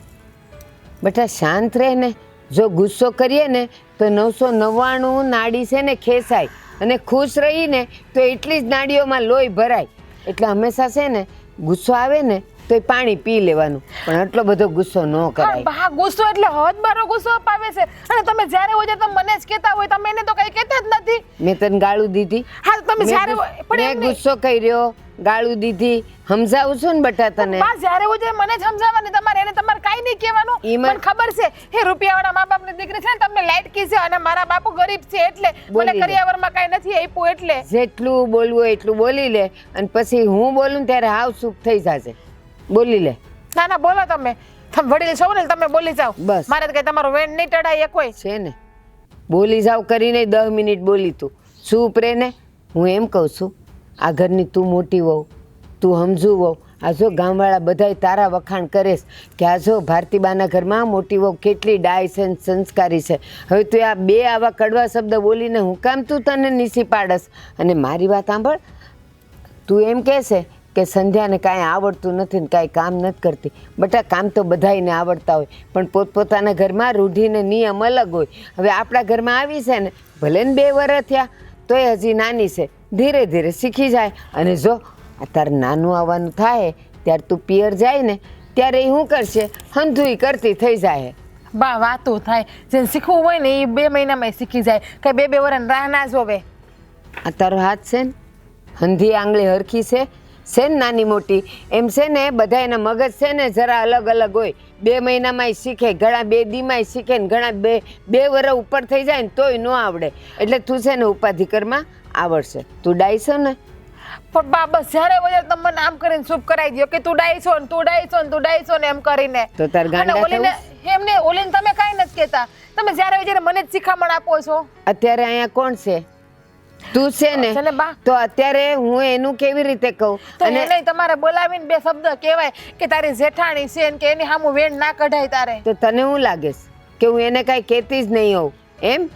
બેટા શાંત રહે ને, જો ગુસ્સો કરીએ ને તો 999 નાડી છે ને ખેંચાય, અને ખુશ રહીને તો એટલી જ નાડીઓમાં લોહી ભરાય. એટલે હંમેશા છે ને ગુસ્સો આવે ને તો એ પાણી પી લેવાનું, પણ આટલો બધો ગુસ્સો ન કરાય. બા ગુસ્સો એટલે હદબારો ગુસ્સો અપાવે છે, અને તમે જ્યારે હોય ત્યારે તમે મને જ કહેતા હોય, તમે એને તો કઈ કહેતા જ નથી. મેં તને ગાળું દીધી? હા તમે જ્યારે પણ મેં ગુસ્સો કર્યો, ગાળું દીધી, સમજાવું છું ને બેટા તને. બા જ્યારે હોય ત્યારે મને જ સમજાવવાની, તમારે એને તમારે કાઈ નહીં કહેવાનું. ઈમાં- મને ખબર છે એ રૂપિયાવાળા મા બાપની દીકરી છે ને, તમને લાઈટકી છે, અને મારા બાપુ ગરીબ છે એટલે બોલી મને લે. કરિયાવરમાં કાઈ નથી આપ્યું એટલે. જેટલું બોલવું હોય એટલું બોલી લે, અને પછી હું બોલું ને ત્યારે હાવ ચૂપ થઈ જશે. બોલી લે. ના ના બોલો તમે વડીલ છો ને, તમે બોલી જાઓ. બસ. મારે તો કઈ તમારું વેણ નહીં ટળાય એ કોઈ. છે ને બોલી જાવ કરીને 10 મિનિટ બોલી તું ચૂપ રહે ને. હું એમ કહું છું, આ ઘરની તું મોટી વહુ, તું સમજુ વહુ. આ જો ગામવાળા બધાય તારા વખાણ કરે છે કે આ જો ભારતીબાના ઘરમાં મોટી વહુ કેટલી ડાય છે ને સંસ્કારી છે. હવે તું આ 2 આવા કડવા શબ્દ બોલીને હું કામ તું તને નીસી પાડસ? અને મારી વાત સાંભળ, તું એમ કહે છે કે સંધ્યાને કાંઈ આવડતું નથી ને કાંઈ કામ નથી કરતી. બેટા કામ તો બધાયને આવડતા હોય, પણ પોતપોતાના ઘરમાં રૂઢીને નિયમ અલગ હોય. હવે આપણા ઘરમાં આવી છે ને, ભલે ને 2 વર્ષ થયા તોય હજી નાની છે, ધીરે ધીરે શીખી જાય. અને જો અત્યારે નાનું આવવાનું થાય ત્યારે તું પિયર જાય ને ત્યારે એ શું કરશે, હંધુઈ કરતી થઈ જાય. બા વાતું થાય, જેને શીખવું હોય ને એ 2 મહિનામાં શીખી જાય, કઈ 2-2 વર્ષ રાહ ના જોવે. આ તારો હાથ છે ને, હંધી આંગળી હરખી છે ને નાની મોટી એમ છે ને, બધા એના મગજ છે ને જરા અલગ અલગ હોય. 2 મહિનામાં શીખે, ઘણા 2 દીમાં શીખે ને ઘણા 2 વર્ષ ઉપર થઈ જાય ને તોય ન આવડે. એટલે તું છે ને ઉપાધિકરમાં આવડશે. તું ડાયસો ને? પણ બા બસ જ્યારે હોય તમે મને આમ કરીને ચૂપ કરાવી દો કે તું ડાયસો ને તું ડાયસો ને તું ડાયસો ને એમ કરીને. તો તાર ગાંડા અને ઓલીને એમને ઓલીને તમે કાંઈ નથી કહેતા, તમે જ્યારે હોય ત્યારે મને જ શિખામણ આપો છો. અત્યારે અહીંયા કોણ છે? તું છે ને. છે ને બા. તો અત્યારે હું એનું કેવી રીતે કહું? તો અને એને તમારે બોલાવીને 2 શબ્દ કહેવાય કે તારી જેઠાણી છે ને કે એની સામું વેણ ના કઢાય તારે. તો તને શું લાગે છે કે હું એને કાંઈ કહેતી જ નહીં હોઉં એમ?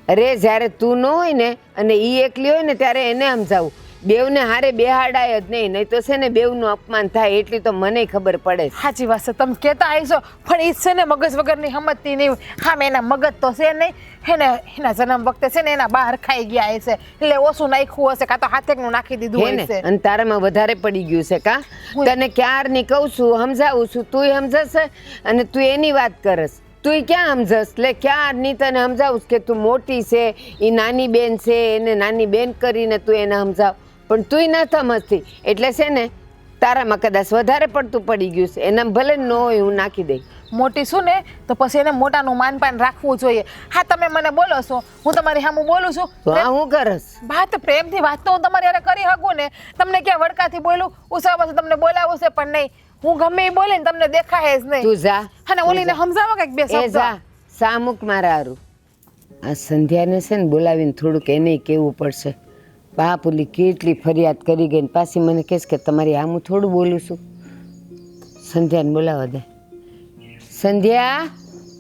અરે જ્યારે તું ન હોય ને અને એ એકલી હોય ને ત્યારે એને સમજાવું. બેવને હારે બેહાડાય જ નહીં તો છે ને બેવનું અપમાન થાય એટલી તો મને ખબર પડે. સાચી વાત છે, તમે કહેતા આવીશો પણ એ છે ને મગજ વગરની સમજતી નહીં હોય. હા મેં એના મગજ તો છે નહીં, એના જન્મ વખતે છે ને એના બહાર ખાઈ ગયા હશે, એટલે ઓછું નાખ્યું હશે, કાં તો હાથેકનું નાખી દીધું હશે. અને તારામાં વધારે પડી ગયું છે કા? તને ક્યારની કહું છું, સમજાવું છું, તુંય સમજશે અને તું એની વાત કરસ. તું ક્યાં સમજસ? એટલે ક્યારની તને સમજાવું કે તું મોટી છે, એ નાની બેન છે, એને નાની બેન કરીને તું એને સમજાવ, પણ તુંય ન સમજતી. એટલે છે ને તારામાં કદાચ વધારે પડતું પડી ગયું છે, એના ભલે ન હોય હું નાખી દઈ. મોટી છું ને તો પછી એને મોટાનું માનપાન રાખવું જોઈએ. હા તમે મને બોલો છો, હું તમારી સામું બોલું છું. તો આ હું કરસ? વાત પ્રેમથી વાત તો હું તમારી હારે કરી શકું ને. તમને ક્યાં વડકાથી બોલું, ઉસા પાસે તમને બોલાવું છે પણ નહીં. હું ગમે એ બોલે ને તમને દેખાય જ નહીં. તું જા. અને ઓલીને સમજાવો કંઈક બે એ શબ્દ. જા, સામુક મારા હારું. આ સંધ્યાને છે ને બોલાવીને થોડુંક એને કહેવું પડશે. બાપ ઓલી કેટલી ફરિયાદ કરી ગઈ ને પાછી મને કહેશ કે તમારી આમ હું થોડું બોલું છું. સંધ્યાને બોલાવા દે. સંધ્યા,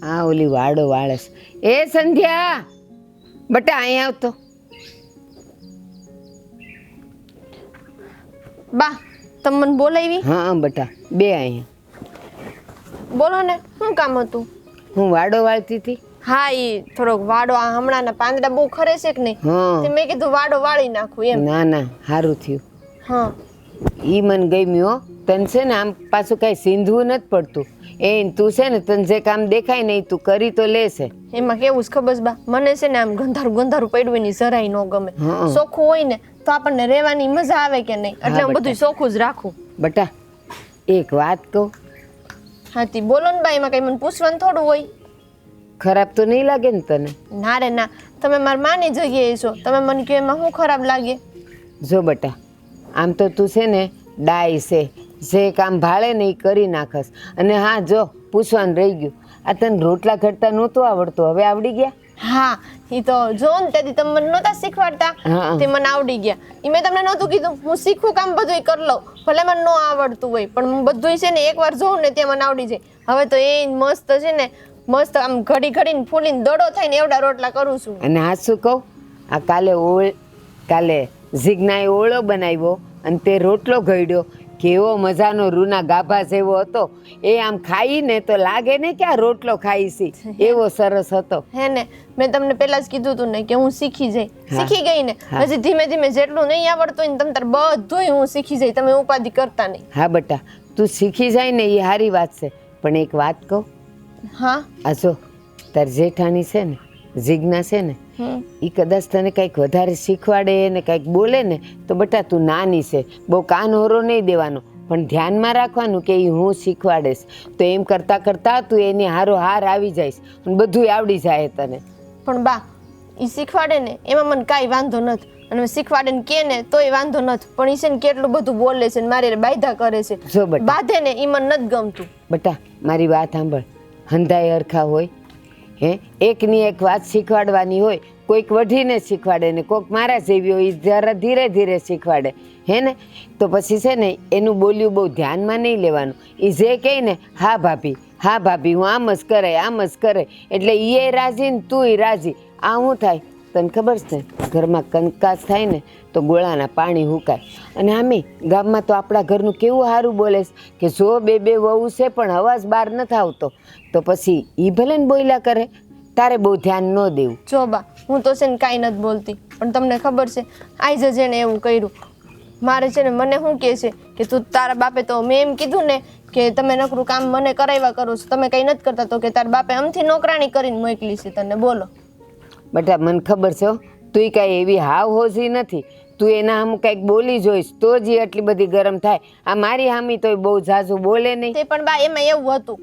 હા ઓલી વાડો વાળસ. એ સંધ્યા, બટા અહીંયા આવતો. બા તમે મને બોલાવી? હા બટા, બે અહીંયા. બોલો ને, શું કામ હતું? હું વાડો વાળતી હતી. હા ઈ થોડોક વાડો આ હમણાંના પાંદડા બહુ ખરે છે કે નહીં, હા. તે મેં કીધું વાડો વાળી નાખું એમ. ના ના, સારું થયું. હા ઈ મને ગમ્યું હો. તને છે ને આમ પાછું કાંઈ સીંધવું નથી પડતું. એ તું છે ને તને જે કામ દેખાય ને ઈ તું કરી તો લેશે. એમાં કેવું છે ખબર છે બા, મને છે ને આમ ગંધારું ગંધારું પડ્યું એની જરાય ન ગમે. હા. ચોખ્ખું હોય ને તો આપણને રહેવાની મજા આવે કે નહીં, એટલે હા, હું બધું બેટા. ચોખ્ખું જ રાખું. બટા એક વાત કહું, હા તી બોલો ને બા, એમાં કઈ મને પૂછવાનું થોડું હોય. ખરાબ તો નહીં લાગે ને તને? ના રે ના, તમે મારી માની જગ્યાએ છો, તમે મને કહો એમાં શું ખરાબ લાગે? જો બટા, આમ તો તું છે ને ડાય છે, જે કામ ભાળે ને એ કરી નાખસ. અને હા જો પૂછવાનું રહી ગયું, આ તને રોટલા ઘડતા નહોતું આવડતું, હવે આવડી ગયા? હા એ તો જો ને તેથી તમે મને નહોતા શીખવાડતા, હા. તે મને આવડી ગયા. એ મેં તમને નહોતું કીધું હું શીખું કામ બધું કરી લઉં, ભલે મને ન આવડતું હોય પણ બધું છે ને એકવાર જોઉં ને ત્યાં મને આવડી જાય. હવે તો એ મસ્ત છે ને, મસ્ત આમ ઘડી ઘડીને ફૂલીને દડો થઈને એવડા રોટલા કરું છું. અને આ શું કહું, આ કાલે ઝીગનાએ ઓળો બનાવ્યો અને તે રોટલો ઘડ્યો, કેવો મજાનો રૂના ગાભા જેવો હતો. એ આમ ખાઈને તો લાગે ને કે આ રોટલો ખાઈ છી, એવો સરસ હતો. હે ને, મેં તમને પહેલા જ કીધું હતું ને કે હું શીખી જઈ. હા. શીખી ગઈ ને, હા. હજી ધીમે ધીમે જેટલું નહીં આવડતું હોય ને તમ તાર બધુંય હું શીખી જઈ, તમે ઉપાધિ કરતા નહીં. હા બટા, તું શીખી જાય ને એ સારી વાત છે. પણ એક વાત કહું, હા આ જો તાર જેઠાણી છે ને, ઝીગના છે ને, એ કદાચ તને કંઈક વધારે શીખવાડે ને કંઈક બોલે ને તો બટા તું નાની છે, બહુ કાન હોરો નહીં દેવાનો, પણ ધ્યાનમાં રાખવાનું કે એ હું શીખવાડીશ. તો એમ કરતાં કરતાં તું એની હારો હાર આવી જઈશ અને બધું આવડી જાય તને. પણ બા એ શીખવાડે ને એમાં મને કાંઈ વાંધો નથી, અને શીખવાડે ને કે ને તોય વાંધો નથી, પણ એ છે ને કેટલું બધું બોલે છે ને મારી હારે બાયધા કરે છે, જો બટા. બાંધે ને એ મને નથી ગમતું. બટા મારી વાત સાંભળ, હંધાય હરખા હોય હે, એકની એક વાત શીખવાડવાની હોય, કોઈક વઢીને શીખવાડે ને કોઈક મારા જેવી હોય એ જરા ધીરે ધીરે શીખવાડે હે ને. તો પછી છે ને એનું બોલ્યું બહુ ધ્યાનમાં નહીં લેવાનું. એ જે કહે ને હા ભાભી, હા ભાભી, હું આમ જ કરે આમ જ કરે, એટલે એ રાજી ને તુંય રાજી. આ શું થાય તને ખબર છે ને, ઘરમાં કંકાસ થાય ને તો ગોળાના પાણી હુકાય. અને આમે ગામમાં તો આપણા ઘરનું કેવું સારું બોલે કે જો બે વહુ છે પણ અવાજ બહાર નથી આવતો, તો પછી એ ભલે ને બોલ્યા કરે, તારે બહુ ધ્યાન ન દેવું. જો બા હું તો છે ને કાંઈ નથી બોલતી, પણ તમને ખબર છે આઈ જ જેને એવું કર્યું. મારે છે ને મને શું કહે છે કે તું તારા બાપે તો મેં એમ કીધું ને કે તમે નકરું કામ મને કરાવ્યા કરો છો, તમે કંઈ નથી કરતા, તો કે તારા બાપે આમથી નોકરાણી કરીને મોકલી છે તને. બોલો બેટા મને ખબર છે હો, તું કાંઈ એવી હાવ હોજી નથી, તું એના સામું કંઈક બોલી જોઈશ તો જ એટલી બધી ગરમ થાય. આ મારી હામી તો બહુ ઝાઝું બોલે નહીં. તે પણ બા એમાં એવું હતું,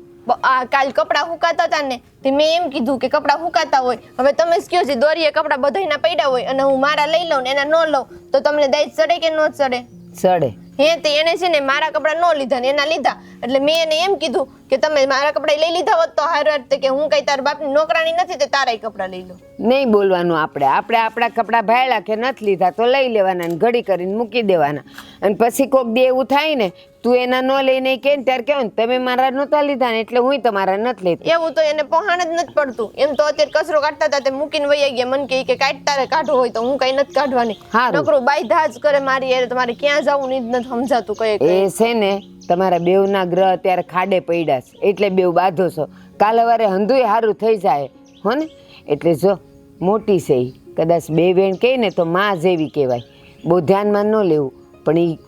આ કાલ કપડાં હુકાતા હતા ને તે મેં એમ કીધું કે કપડાં હુકાતા હોય, હવે તમે જ કહો છો દોરીએ કપડાં બધાયના પડ્યા હોય અને હું મારા લઈ લઉં ને એના ન લઉં તો તમને દાઈ ચડે કે ન ચડે? ચડે. હે તે એને છે ને મારા કપડાં ન લીધા ને એના લીધા, એટલે મેં એને એમ કીધું કે તમે મારા કપડાં લઈ લીધા હોત તો હારું હોત, કે હું કઈ તારા બાપની નોકરાણી નથી તે તારાય કપડાં લઈ લો. નહીં બોલવાનું આપણે આપણા કપડાં ભાયલા કે નથી લીધા તો લઈ લેવાના ને ઘડી કરીને મૂકી દેવાના. અને પછી કોક દે એવું થાય ને તું એના ન લઈને કે ને ત્યારે કહેવાય ને તમે મારા નહોતા લીધા ને એટલે હું તમારા નથી લેતી. એવું તો એને પહોંચ જ નથી પડતું. એમ તો અત્યારે કચરો કાઢતા હતા તે મૂકીને વહી ગયા, મને કે કાઢતા કાઢવો હોય તો હું કઈ નથી કાઢવાની. હારું. નકરું બાયધા જ કરે મારી યાર, તમારે ક્યાં જવું ની જ નથી સમજાતું કઈ. એ છે ને તમારા બેવના ગ્રહ અત્યારે ખાડે પડ્યા છે એટલે બેવ બાંધો છો. કાલ સવારે હંધુય સારું થઈ જાય હો ને. એટલે જો મોટી છે ઈ, કદાચ બે વેણ કહે ને તો માં જેવી કહેવાય, બહુ ધ્યાનમાં ન લેવું. પણ એ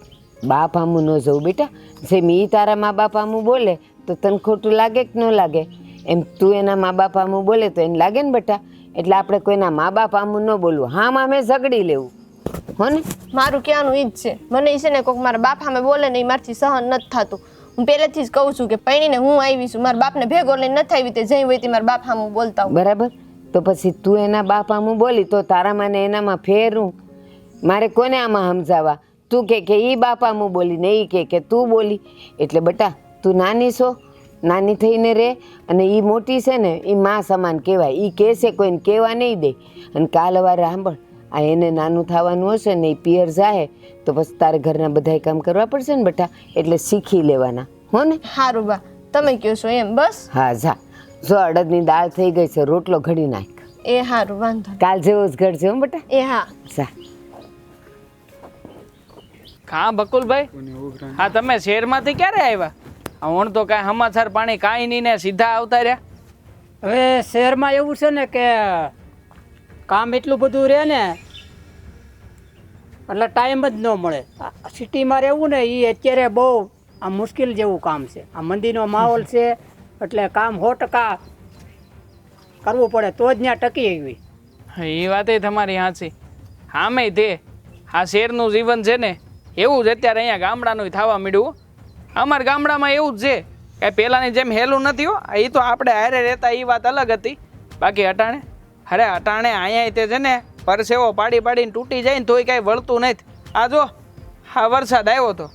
બાપ આમું ન જવું બેટા, જેમ એ તારા મા બાપ આમું બોલે તો તને ખોટું લાગે કે ન લાગે, એમ તું એના મા બાપ આમું બોલે તો એને લાગે ને બેટા. એટલે આપણે કોઈના મા બાપ આમું ન બોલવું, હા મામે ઝઘડી લેવું હો ને. મારું કહેવાનું ઈ જ છે, મને છે ને કોઈક મારા બાપ સામે બોલે ને એ મારથી સહન નથી થતું. હું પહેલેથી જ કહું છું કે પૈણીને હું આવી છું, મારા બાપને ભેગો લઈને નથી આવી, તે જઈ હોય તે મારા બાપ સામું બોલતા હોય. બરાબર, તો પછી તું એના બાપ આમું બોલી તો તારામાં ને એનામાં ફેરું. મારે કોને આમાં સમજાવવા? તું કે એ બાપ આમું બોલી ને એ કે તું બોલી. એટલે બટા તું નાની છો, નાની થઈને રહે, અને એ મોટી છે ને એ માં સમાન કહેવાય. એ કહેશે કોઈને કહેવા નહીં દે. અને કાલ સવારે સાંભળ, આ એને નાનું થવાનું હશે ને એ પિયર જાય તો પછી તારે ઘરના બધાય કામ કરવા પડશે ને બટા, એટલે શીખી લેવાના હો ને. હારું બા, તમે કહો છો એમ બસ. હા જા, જો અડદની દાળ થઈ ગઈ છે, રોટલો ઘડી નાખ. એ હારું, વાંધો નહીં. કાલ જેવો જ ઘડશે હો બેટા. એ હા. જા. હા બકુલભાઈ, હા તમે શહેરમાંથી ક્યારે આવ્યા? હું તો કાંઈ સમાચાર પાણી કાંઈ નહીં ને સીધા આવતા રહ્યા. હવે શહેરમાં એવું છે ને કે કામ એટલું બધું રહે ને એટલે ટાઈમ જ ન મળે. સિટીમાં રહેવું ને એ અત્યારે બહુ આ મુશ્કેલ જેવું કામ છે. આ મંદીનો માહોલ છે એટલે કામ 100% કરવું પડે તો જ ત્યાં ટકી આવી. એ વાતે તમારી સાચી. આમે તે આ શહેરનું જીવન છે ને એવું જ અત્યારે અહીંયા ગામડાનું થવા માંડ્યું. અમારા ગામડામાં એવું જ છે, કાંઈ પહેલાંની જેમ હેલું નથી હો. એ તો આપણે હારે રહેતા એ વાત અલગ હતી. બાકી અટાણે અટાણે અહીંયા તે છે ને પરસેવો પાડી પાડીને તૂટી જાય ને તોય કાંઈ વળતું નથી. આ જો આ વરસાદ આવ્યો તો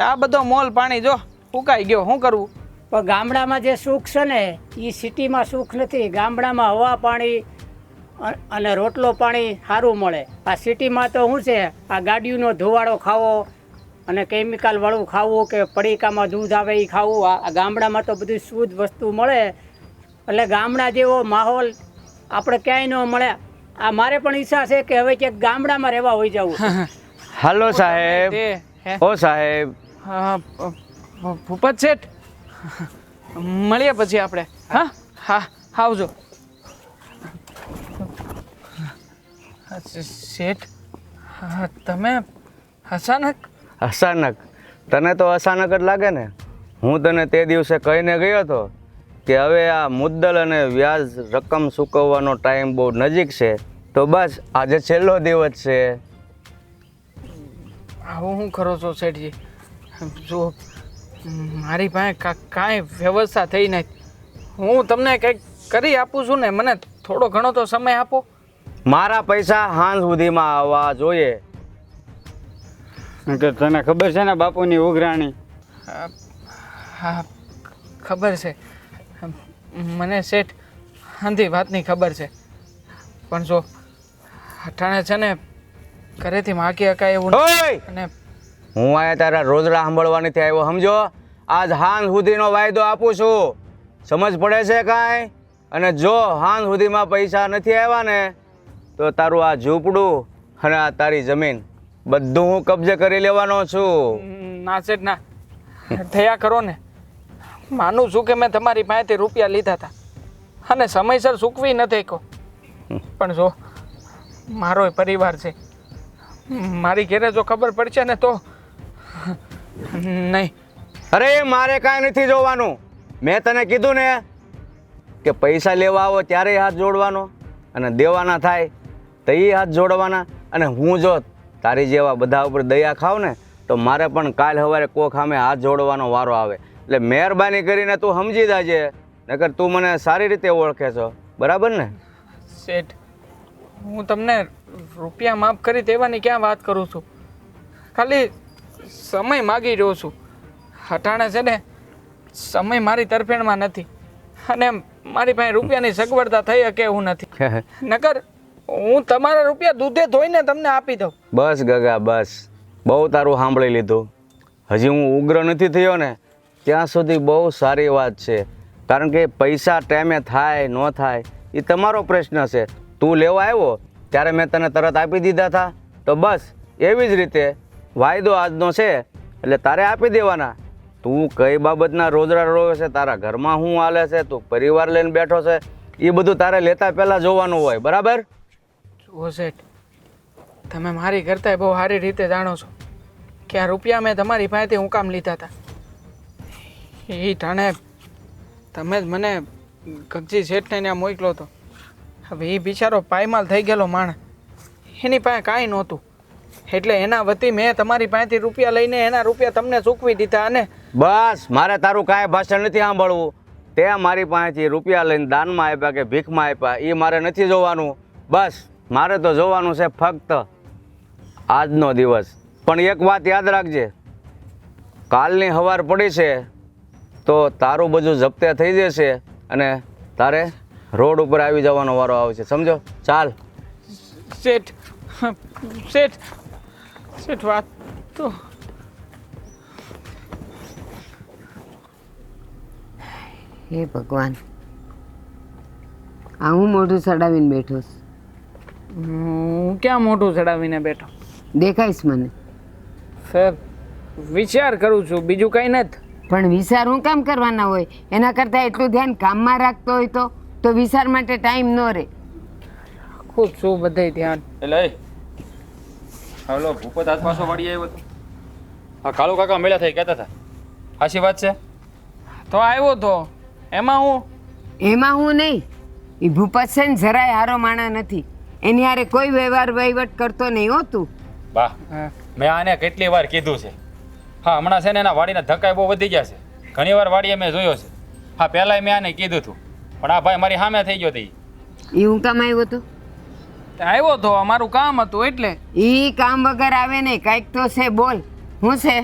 આ બધો મોલ પાણી જો ફૂંકાઈ ગયો. શું કરવું? પણ ગામડામાં જે સુખ છે ને એ સિટીમાં સુખ નથી. ગામડામાં હવા પાણી અને રોટલો પાણી સારું મળે. આ સિટીમાં તો શું છે, આ ગાડીઓનો ધોવાળો ખાવો અને કેમિકલ વાળું ખાવું કે પડીકામાં દૂધ આવે એ ખાવું. આ ગામડામાં તો બધું શુદ્ધ વસ્તુ મળે એટલે ગામડા જેવો માહોલ આપણે ક્યાંય ન મળે. આ મારે પણ ઈચ્છા છે કે હવે ક્યાંક ગામડામાં રહેવા હોઈ જવું. હાલો સાહેબ. તે હે ઓ સાહેબ. ભૂપત શેઠ, મળીએ પછી આપણે. હા હા આવજો. શેઠ, તમે અચાનક તને તો અચાનક જ લાગે ને. હું તને તે દિવસે કહીને ગયો હતો કે હવે આ મુદ્દલ અને વ્યાજ રકમ ચૂકવવાનો ટાઈમ બહુ નજીક છે, તો બસ આજે છેલ્લો દિવસ છે. આવું શું કરો છો શેઠજી? જો મારી પાસે કાંઈ વ્યવસ્થા થઈ નથી. હું તમને કંઈક કરી આપું છું ને, મને થોડો ઘણો તો સમય આપો. મારા પૈસા સાંજ સુધીમાં આવવા જોઈએ. કે તને ખબર છે ને બાપુની ઉઘરાણી? હા ખબર છે મને શેઠ, હાંધી વાતની ખબર છે. પણ જો અટાણે છે ને ઘરેથી માગી શકાય એવું ઓય! અને હું આયા તારા રોજડા સાંભળવા નથી આવ્યો, સમજો. આજ સાંજ સુધીનો વાયદો આપું છું, સમજ પડે છે કાંઈ? અને જો સાંજ સુધીમાં પૈસા નથી આવ્યા ને તો તારું આ ઝૂંપડું અને આ તારી જમીન બધું હું કબજે કરી લેવાનો છું. ના શેઠ ના, થયા કરો ને. માનું છું કે મેં તમારી પાસેથી રૂપિયા લીધા હતા અને સમયસર ચૂકવી નથી કહો. પણ જો મારો પરિવાર છે, મારી ઘેરે જો ખબર પડશે ને તો નહીં. અરે મારે કાંઈ નથી જોવાનું. મેં તને કીધું ને કે પૈસા લેવા આવો ત્યારે હાથ જોડવાનો અને દેવાના થાય તો એ હાથ જોડવાના. અને હું જો તારી જેવા બધા ઉપર દયા ખાવ ને તો મારે પણ કાલ સવારે કોક સામે હાથ જોડવાનો વારો આવે. એટલે મહેરબાની કરીને તું સમજી જાજે, નકર તું મને સારી રીતે ઓળખે છો, બરાબર ને? શેઠ, હું તમને રૂપિયા માફ કરી દેવાની ક્યાં વાત કરું છું? ખાલી સમય માગી રહ્યો છું. હટાણે છે ને સમય મારી તરફેણમાં નથી અને મારી પાસે રૂપિયાની સગવડતા થઈ શકે એવું નથી. નકર હું તમારા રૂપિયા દૂધે ધોઈને તમને આપી દઉં. બસ ગગા બસ, બહુ તારું સાંભળી લીધું. હજી હું ઉગ્ર નથી થયો ને ત્યાં સુધી બહુ સારી વાત છે. કારણ કે પૈસા ટાઈમે થાય ન થાય એ તમારો પ્રશ્ન છે. તું લેવા આવ્યો ત્યારે મેં તને તરત આપી દીધા હતા, તો બસ એવી જ રીતે વાયદો આજનો છે એટલે તારે આપી દેવાના. તું કઈ બાબતના રોજડા રોવે છે, તારા ઘરમાં શું હાલે છે, તું પરિવાર લઈને બેઠો છે, એ બધું તારે લેતા પહેલાં જોવાનું હોય, બરાબર? જુઓ શેઠ, તમે મારી કરતાં બહુ સારી રીતે જાણો છો કે આ રૂપિયા મેં તમારી પાસેથી હું કામ લીધા હતા. એ ટાણે તમે જ મને ગગજી શેઠને ત્યાં મોકલો હતો. હવે એ બિચારો પાયમાલ થઈ ગયેલો માણસ, એની પાસે કાંઈ નહોતું એટલે એના વતી મેં તમારી પાસેથી રૂપિયા લઈને એના રૂપિયા તમને ચૂકવી દીધા અને બસ મારે તારું કાંઈ ભાષણ નથી સાંભળવું. તે મારી પાસેથી રૂપિયા લઈને દાનમાં આપ્યા કે ભીખમાં આપ્યા એ મારે નથી જોવાનું. બસ મારે તો જોવાનું છે ફક્ત આજનો દિવસ. પણ એક વાત યાદ રાખજે, કાલની સવાર પડી છે તો તારું બધું જપ્તે થઈ જશે અને તારે રોડ ઉપર આવી જવાનો વારો આવશે, સમજો? ચાલ. શેઠ શેઠ શેઠ વાત તો હે ભગવાન, આ હું મોઢું ચડાવીને બેઠો છું. હું ક્યાં મોઢું ચડાવીને બેઠો? દેખાઈશ મને? સર વિચાર કરું છું, બીજું કંઈ નથી. પણ વિચાર હું કામ કરવાના હોય? એના કરતાં એટલું ધ્યાન કામમાં રાખતો હોય તો વિચાર માટે ટાઈમ ન રહે. ખુદ શું બધે ધ્યાન. એટલે હાલો ભૂપત હાથ પાછો વાળી આવ્યો હતો. હા કાળુ કાકા મેળા થઈ કહેતા હતા, સાચી વાત છે? તો આવ્યો તો એમાં હું નહીં. એ ભૂપત છે ને જરાય હારો માણા નથી. એની હારે કોઈ વ્યવહાર વહીવટ કરતો નહીં હોતું. બા મેં આને કેટલી વાર કીધું છે. હા હમણાં છે ને એના વાડીના ધક્કા બહુ વધી ગયા છે. ઘણી વાર વાડીએ મેં જોયો છે. હા પહેલાંય મેં આને કીધું હતું પણ આ ભાઈ મારી સામે થઈ ગયો હતી. એ હું કામ આવ્યો હતો? આવ્યો તો અમારું કામ હતું એટલે. એ કામ વગર આવે નહીં, કાંઈક તો છે, બોલ. હું છે?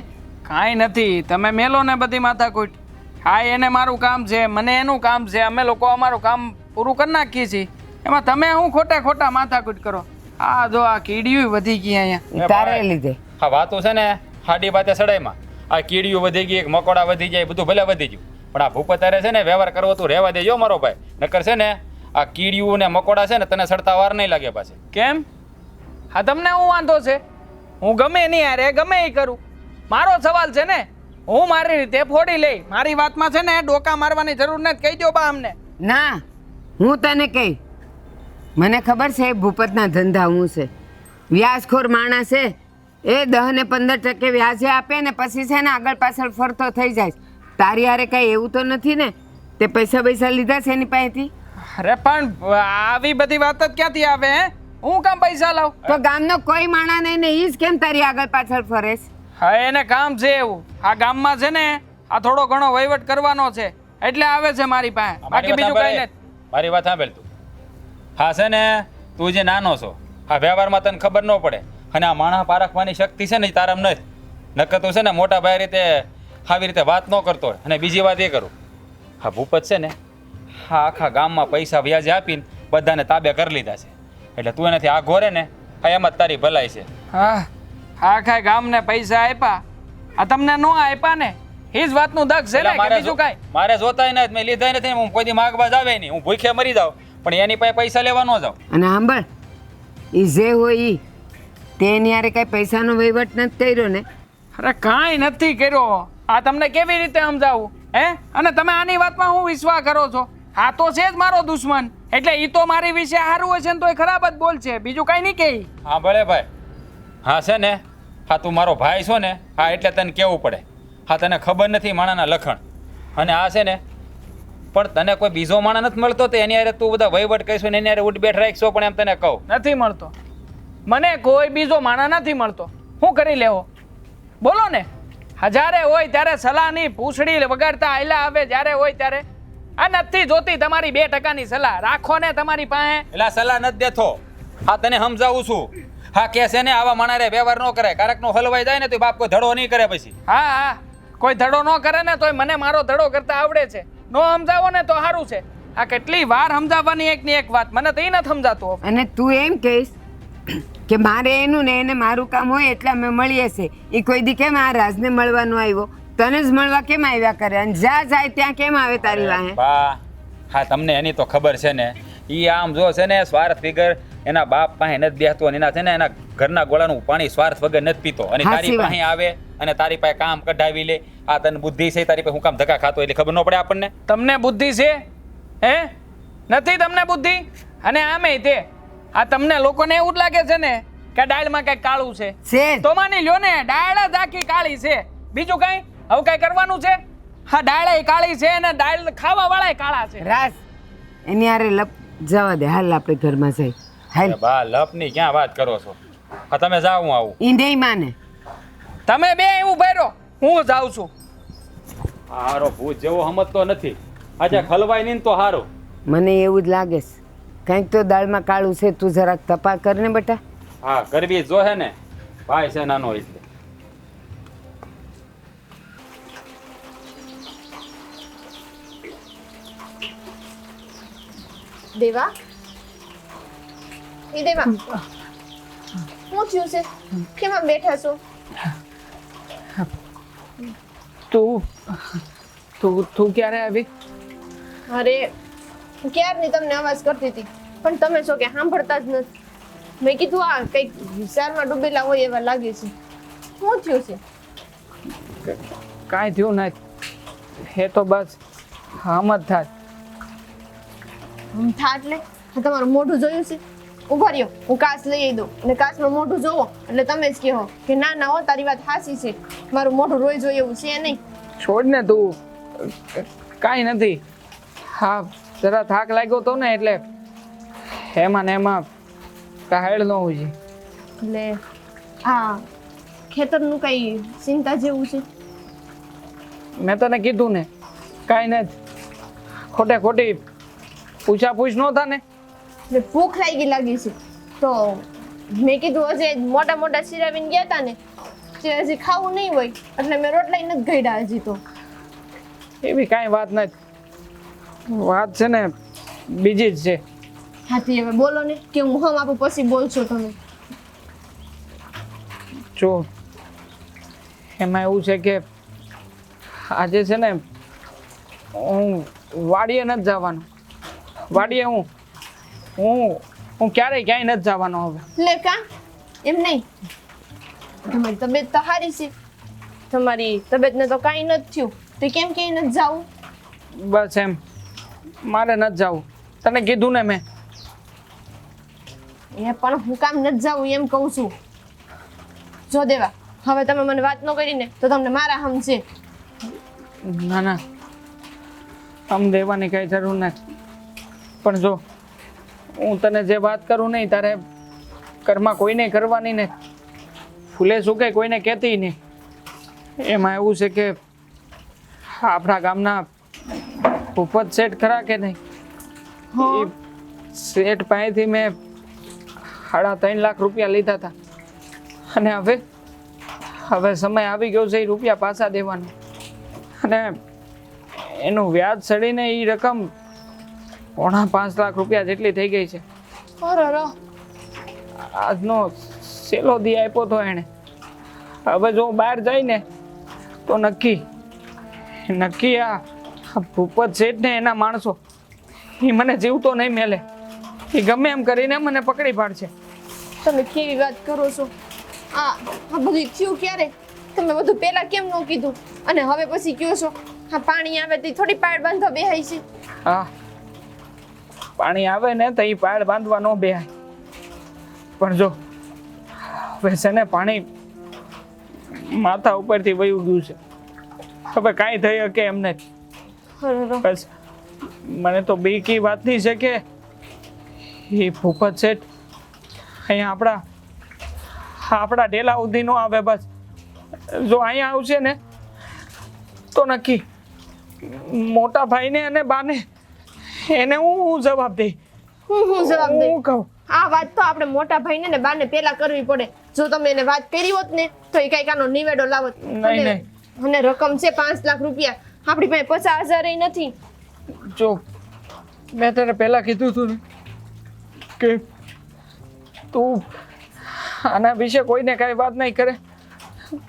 કાંઈ નથી, તમે મેલો ને બધી માથાકૂટ. હા એને મારું કામ છે, મને એનું કામ છે, અમે લોકો અમારું કામ પૂરું કરી નાખીએ છીએ. એમાં તમે હું ખોટા માથાકૂટ કરો? આ જો આ કીડીયું વધી ગઈ અહીંયા તારે લીધે. હા વાતો છે ને હાડી બાતે સડાઈમાં આ કીડીઓ વધી ગઈ, એક મકોડા વધી જાય, બધું ભલે વધી ગયું પણ આ ભૂપત તારે છે ને વ્યવહાર કરવો તું રહેવા દેજો મારો ભાઈ. નકર છે ને આ કીડીયું ને મકોડા છે ને તને સડતા વાર નહીં લાગે પાછી. કેમ? હા તમને હું વાંધો છે? હું ગમે નહીં યાર, ગમે એ કરું. મારો સવાલ છે ને, હું મારી રીતે ફોડી લઈ. મારી વાતમાં છે ને ડોકા મારવાની જરૂર નથી, કહી દો બા અમને. ના, હું તને કહી, મને ખબર છે ભૂપતના ધંધા હું છે. વ્યાજખોર માણસ છે એ 10 ને 15% વ્યાજે આપે ને પછી છે ને આગળ પાછળ ફરતો થઈ જાય. તારી હારે કઈ એવું તો નથી ને તે પૈસા લીધા છે એની પાસેથી? અરે પણ આવી બધી વાત જ ક્યાંથી આવે? હે હું કામ પૈસા લાવ? તો ગામનો કોઈ માણસ નહીં ને ઈ જ કેમ તારી આગળ પાછળ ફરે છે? હા એને કામ છે એવું. આ ગામમાં છે ને આ થોડો ઘણો વહીવટ કરવાનો છે એટલે આવે છે મારી પાસે, બાકી બીજું કઈ નથી. મારી વાત સાંભળ તું. હા છે ને તું જે નાનો છો, આ વ્યવહારમાં તને ખબર ન પડે અને આ માણસ પારખવાની શક્તિ છે ને તારામ નથી. નકર તું છે ને મોટા ભાઈ રીતે આવી રીતે વાત ન કરતો હોય. અને બીજી વાત એ કરું, હા ભૂપત છે ને હા આખા ગામમાં પૈસા વ્યાજે આપીને બધાને તાબે કરી લીધા છે. એટલે તું એનાથી આ ઘોરે ને હા એમ જ તારી ભલાઈ છે. હા આખા ગામને પૈસા આપ્યા, આ તમને ન આપ્યા ને એ જ વાતનું દખ છે ને, કે બીજું કાંઈ? મારે જોતાય નથી, મેં લીધા નથી, હું કોઈ દી માગવા જ આવે નહીં, હું ભૂખે મરી જાઉં પણ એની પાસે પૈસા લેવા ન જાઉં. અને સાંભળ, એ જે હોય ઈ તે એની હારે કઈ પૈસાનો વહીવટ નથી કર્યો ને? અરે કાંઈ નથી કર્યો. આ તમને કેવી રીતે સમજાવું? હે અને તમે આની વાતમાં હું વિશ્વાસ કરો છો? આ તો છે જ મારો દુશ્મન, એટલે ઈ તો મારી વિશે સારું હોય છે ને તો એ ખરાબ જ બોલ છે, બીજું કાંઈ નહીં કહે. હા ભલે ભાઈ, હા છે ને હા તું મારો ભાઈ છો ને હા એટલે તને કેવું પડે. હા તને ખબર નથી માણાના લખણ. અને આ છે ને પણ તને કોઈ બીજો માણા નથી મળતો તો એની હારે તું બધા વહીવટ કહીશું ને એની હારે ઉઠ બેઠ રાખશો. પણ એમ તને કહું નથી મળતો, મને કોઈ બીજો માણા નથી મળતો. શું કરી લેવો બોલો ને? હજારે હોય ત્યારે સલાહની પૂછડી વગાડતા આયલા આવે જ્યારે હોય ત્યારે. આ નથી જોતી તમારી 2% સલાહ, રાખો ને તમારી પાસે. એટલે સલાહ નથી દેતો, હા તને સમજાવું છું. હા કે છે ને આવા માણારે વ્યવહાર ન કરે, કારક નો હલવાઈ જાય ને તો બાપ કોઈ ધડો નહીં કરે પછી. હા હા કોઈ ધડો ન કરે ને તોય મને મારો ધડો કરતા આવડે છે. નો સમજાવો ને તો સારું છે. આ કેટલી વાર સમજાવવાની એકની એક વાત, મને તો એ નથી સમજાતું. અને તું એમ કહીશ કે મારે એનું ને એને મારું કામ હોય એટલે અમે મળીએ છીએ. એ કોઈ દી કેમ આ રાજને મળવાનું આવ્યો? તને જ મળવા કેમ આવ્યા કરે? અને જ્યાં જાય ત્યાં કેમ આવે તારી વાહે? બા હા તમને એની તો ખબર છે ને, ઈ આમ જો છે ને સ્વાર્થ વગર એના બાપ પાસે નથી બેસતો અને એના છે ને એના ઘરના ગોળાનું પાણી સ્વાર્થ વગર નથી પીતો. અને તારી પાસે આવે અને તારી પાસે કામ કઢાવી લે. આ તને બુદ્ધિ છે તારી પાસે? હું કામ ધક્કા ખાતો એટલે ખબર ન પડે આપણને? તમને બુદ્ધિ છે? હે નથી તમને બુદ્ધિ? અને આમે તે આ તમને લોકોને એવું જ લાગે છે ને કે દાળમાં કઈ કાળું છે. તો માની લ્યો ને દાળ જ આખી કાળી છે, બીજું કઈ હવે કઈ કરવાનું છે? હા દાળ કાળી છે અને દાળ ખાવા વાળા કાળા છે. રાસ એની હારે લપ જવા દે, હાલ આપણે ઘરમાં જઈ. હાલ બા લપની ક્યાં વાત કરો છો? હા તમે જાઓ, હું આવું. ઈ નહીં માને. તમે બે એવું ભર્યો, હું જાઉં છું. હારો ભૂત જેવો સમજતો નથી. આજે ખલવાય નહીં ને તો હારો. મને એવું જ લાગે છે કંઈક તો દાળમાં કાળું છે. તું જરાક તપા કર ને બેટા. હા કરવી જોહે ને, ભાઈ છે નાનો એટલે. દેવા એ દેવા શું થયું છે? કેમ આમ બેઠા છો? તું તું તું ક્યારે આવી? અરે હું ક્યારની તમને અવાજ કરતી હતી પણ તમે છો કે સાંભળતા જ નથી. મેં કીધું આ કંઈક વિચારમાં ડૂબેલા હોય એવા લાગે છે. શું થયું છે? કાંઈ થયું નથી. એ તો બસ આમ જ થાય. આમ થા એટલે તમારું મોઢું જોયું છે? ઉભા રહ્યો, હું કાચ લઈ આવી દઉં અને કાચમાં મોઢું જોવો એટલે તમે જ કહો કે ના ના હો તારી વાત સાચી છે, મારું મોઢું રોઈ જોઈએ એવું છે નહીં. છોડ ને તું, કાંઈ નથી. હા જરા થાક લાગ્યો તો ને એટલે એમાં ને એમાં કાહેડ ન હોય. એટલે હા ખેતરનું કઈ ચિંતા જેવું છે? મેં તને કીધું ને કાંઈ નથી. ખોટે ખોટી પૂછાપૂછ ન થાય ને. એટલે ભૂખ લાગી છે તો મેં કીધું હજી મોટા મોટા સિરાવીને ગયા હતા ને તે હજી ખાવું નહીં હોય એટલે મેં રોટલા નથી ગળ્યા હજી. તો એવી કાંઈ વાત નથી. વાત છે ને બીજી જ છે. હાથી હવે બોલો ને કે હું હમ આપું પછી બોલશો તમે. જો એમાં એવું છે કે આજે છે ને હું વાડીએ નથી જવાનું. વાડીએ હું ક્યારેય ક્યાંય નથી જવાનો હવે. લે કા એમ નહીં, તમારી તબિયત તો સારી છે, તમારી તબિયતને તો કાંઈ નથી થયું તો કેમ ક્યાંય નથી જાવું? બસ એમ મારે નથી જવું. તને કીધું ને મેં. એ પણ હું કામ નથી જાવું એમ કહું છું. જો દેવા હવે તમે મને વાત ન કરીને તો તમને મારા હમ છે. ના ના આમ દેવાની કઈ જરૂર નથી. પણ જો હું તને જે વાત કરું નહીં તારે ઘરમાં કોઈને કરવાની ને ફૂલે સુકે કોઈને કહેતી નહીં. એમાં એવું છે કે આપણા ગામના ભૂપત શેઠ ખરા કે નહીં, એ શેઠ પાસેથી મેં 3.5 લાખ રૂપિયા લીધા હતા અને હવે સમય આવી ગયો છે એ રૂપિયા પાછા દેવાનો. અને એનું વ્યાજ ચડીને એ રકમ 5.5 લાખ રૂપિયા જેટલી થઈ ગઈ છે. આજનો સેલો દી આપ્યો તો એણે. હવે જો બહાર જાય ને તો નક્કી આ ભૂપત શેઠ ને એના માણસો એ મને જીવતો નહીં મેલે. એ ગમે એમ કરીને મને પકડી પાડશે. તમે કેવી વાત કરો છો? આ બધું થયું ક્યારે? તમે બધું પહેલા કેમ ન કીધું અને હવે પછી કયો છો? હા પાણી આવે તો થોડી પાડ બાંધવા બેહાય છે. હા પાણી આવે ને તો એ પાડ બાંધવા ન બેહાય. પણ જો હવે છે ને પાણી માથા ઉપરથી વયું ગયું છે. હવે કાંઈ થઈ શકે એમ નથી. બસ મને તો બીકી વાતની છે કે એ ભૂપત શેઠ અહીંયા આપણા ઢેલા સુધી ન આવે. બસ જો અહીંયા આવશે ને તો નક્કી મોટા ભાઈને અને બાને એને હું જવાબ દઈ. હું જવાબ દઈ? હું કહું આ વાત તો આપણે મોટા ભાઈને ને બાને પહેલા કરવી પડે. જો તમે એને વાત કરી હોત ને તો એ કઈક આનો નિવેડો લાવત. નહીં. અને રકમ છે 5 લાખ રૂપિયા, આપણી પાસે 50,000 નથી. જો મેં તને પહેલા કીધું હતું ને કે તું આના વિશે કોઈને કાંઈ વાત નહીં કરે,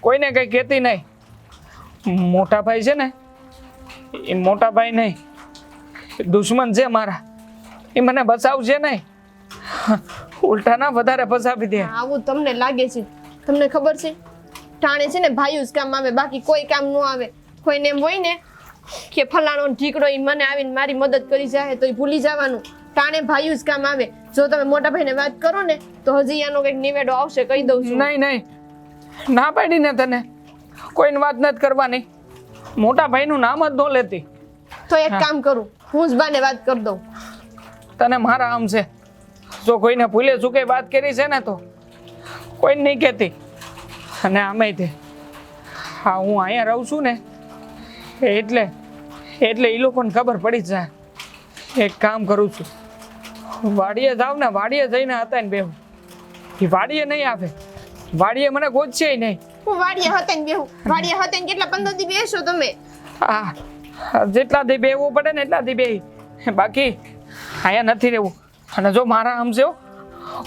કોઈને કંઈ કહેતી નહીં. મોટા ભાઈ છે ને એ મોટા ભાઈ નહીં, દુશ્મન છે મારા. એ મને બચાવશે નહીં, ઉલટાના વધારે ફસાવી દે. આવું તમને લાગે છે? તમને ખબર છે ટાણે છે ને ભાઈઓ જ કામ આવે, બાકી કોઈ કામ ન આવે. કોઈને એમ હોય ને કે ફલાણો ઢીકડો એ મને આવીને મારી મદદ કરી જાય તો એ ભૂલી જવાનું. ટાણે ભાઈઓ જ કામ આવે. જો તમે મોટા ભાઈને વાત કરો ને તો હજી આનો કંઈક નિવેડો આવશે, કહી દઉં છું. નહીં ના પાડી ને તને કોઈને વાત નથી કરવાની. મોટા ભાઈનું નામ જ ન લેતી. તો એક કામ કરું, હું જ બાને વાત કરી દઉં. તને મારા આમ છે, જો કોઈને ભૂલે ચૂકે વાત કરી છે ને તો કોઈને નહીં કહેતી. અને આમે તે હા હું અહીંયા રહું છું ને એટલે એટલે એ લોકોને ખબર પડી જ જાય. એક કામ કરું છું, વાડીએ જાવ ને, વાડીએ જઈને હતા ને બેહું. એ વાડીએ નહીં આવે, વાડીએ મને ગોતશે નહીં. હું વાડીએ હતા ને બેહું, વાડીએ હતા ને કેટલા 15 દી બેસો તમે? હા, જેટલા દી બેહવું પડે ને એટલા દી બેહી, બાકી અહીંયા નથી રહેવું. અને જો મારા સમજો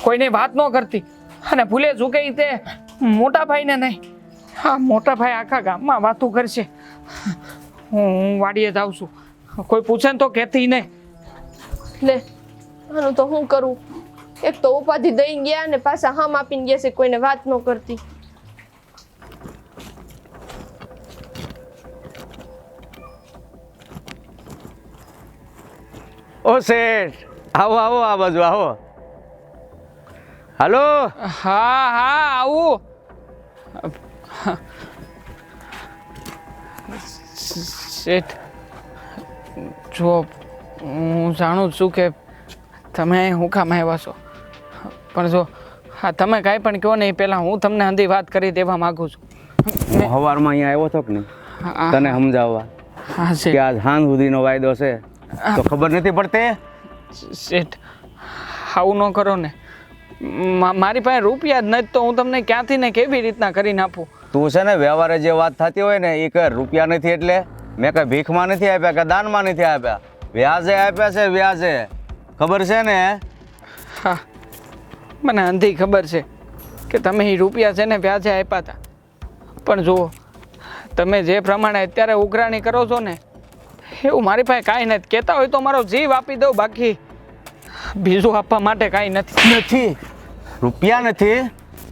કોઈને વાત ન કરતી અને ભૂલે ઝૂકે તે મોટા ભાઈને નહીં. હા, મોટા ભાઈ આખા ગામમાં વાતું કરશે. હું વાડીએ જાઉં છું, કોઈ પૂછે ને તો કહેતી નહીં. લે આનું તો હું કરું? એક તો ઉપાધિ દઈ ગયા ને પાછા હમ આપીને ગયા છે, કોઈને વાત ન કરતી. ઓ શેઠ, આવો આવો, આ બાજુ આવો. હાલો. હા હા આવું. શેઠ, જો હું જાણું છું કે તમે હું કામ આવ્યા છો, પણ જો હા તમે કાંઈ પણ કહો નહીં, પહેલાં હું તમને અંધી વાત કરી દેવા માગું છું. હું સવારમાં અહીંયા આવ્યો હતો કે નહીં હા તને સમજાવવા હા કે શેઠ. આજ સાંજ સુધીનો વાયદો છે તો ખબર નથી પડતી. શેઠ, આવું ન કરો ને. મારી પાસે રૂપિયા જ નથી તો હું તમને ક્યાંથી ને કેવી રીતના કરીને આપું? તું છે ને વ્યવહારે જે વાત થતી હોય ને એ કર. રૂપિયા નથી એટલે મેં કઈ ભીખમાં નથી આપ્યા કે દાનમાં નથી આપ્યા, વ્યાજે આપ્યા છે, વ્યાજે. ખબર છે ને? હા, મને અંધી ખબર છે કે તમે એ રૂપિયા છે ને વ્યાજે આપ્યા હતા, પણ જુઓ તમે જે પ્રમાણે અત્યારે ઉઘરાણી કરો છો ને એવું મારી પાસે કાંઈ નથી. કહેતા હોય તો મારો જીવ આપી દઉં, બાકી બીજું આપવા માટે કાંઈ નથી. રૂપિયા નથી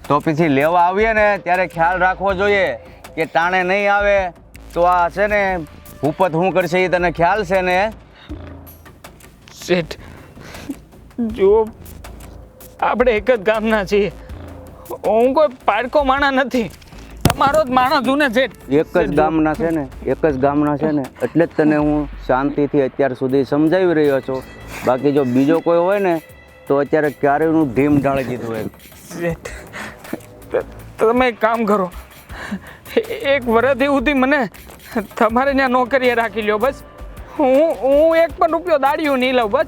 તો પછી લેવા આવીએ ને ત્યારે ખ્યાલ રાખવો જોઈએ કે ટાણે નહીં આવે તો આ છે ને ભૂપત શું કરશે એ તને ખ્યાલ છે ને? શેઠ, જુઓ આપણે એક જ ગામના છીએ, હું કોઈ પારકો માણા નથી, તમારો જ માણસ છું ને શેઠ. એક જ ગામના છે ને, એક જ ગામના છે ને એટલે જ તને હું શાંતિથી અત્યાર સુધી સમજાવી રહ્યો છું. બાકી જો બીજો કોઈ હોય ને તો અત્યારે ક્યારેયનું ઢીમ ઢાળી દીધું હોય. શેઠ, તમે એક કામ કરો, એક વર્ષથી સુધી મને તમારે ત્યાં નોકરીએ રાખી લ્યો બસ. હું એક પણ રૂપિયો દાડિયું નહીં લઉં બસ.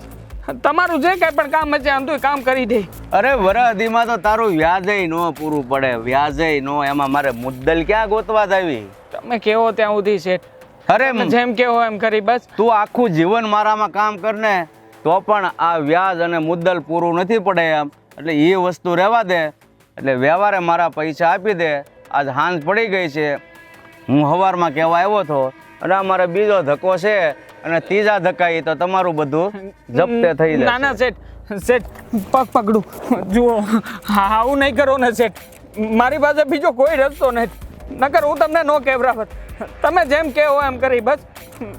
તમારું જે કાંઈ પણ કામ હશે આમ કામ કરી દે. અરે વરહદીમાં તો તારું વ્યાજે ન પૂરું પડે, વ્યાજે નો. એમાં મારે મુદ્દલ ક્યાં ગોતવા જ આવી? તમે કેવો ત્યાં સુધી શેઠ. અરે તમે જેમ કેવો એમ કરી બસ. તું આખું જીવન મારામાં કામ કરને તો પણ આ વ્યાજ અને મુદ્દલ પૂરું નથી પડે એમ. એટલે એ વસ્તુ રહેવા દે. એટલે વ્યવહારે મારા પૈસા આપી દે. આજ હાંજ પડી ગઈ છે, હું સવારમાં કહેવા આવ્યો હતો અને આ મારે બીજો ધક્કો છે અને ત્રીજા ધક્કા તો તમારું બધું જપ્તે થઈ જાય. ના ના શેઠ, શેઠ પગ પકડું. જુઓ હા આવું નહીં કરો ને શેઠ, મારી પાસે બીજો કોઈ રસ્તો નથી. નકર હું તમને નો કહેવરાવત. તમે જેમ કહો એમ કરી બસ.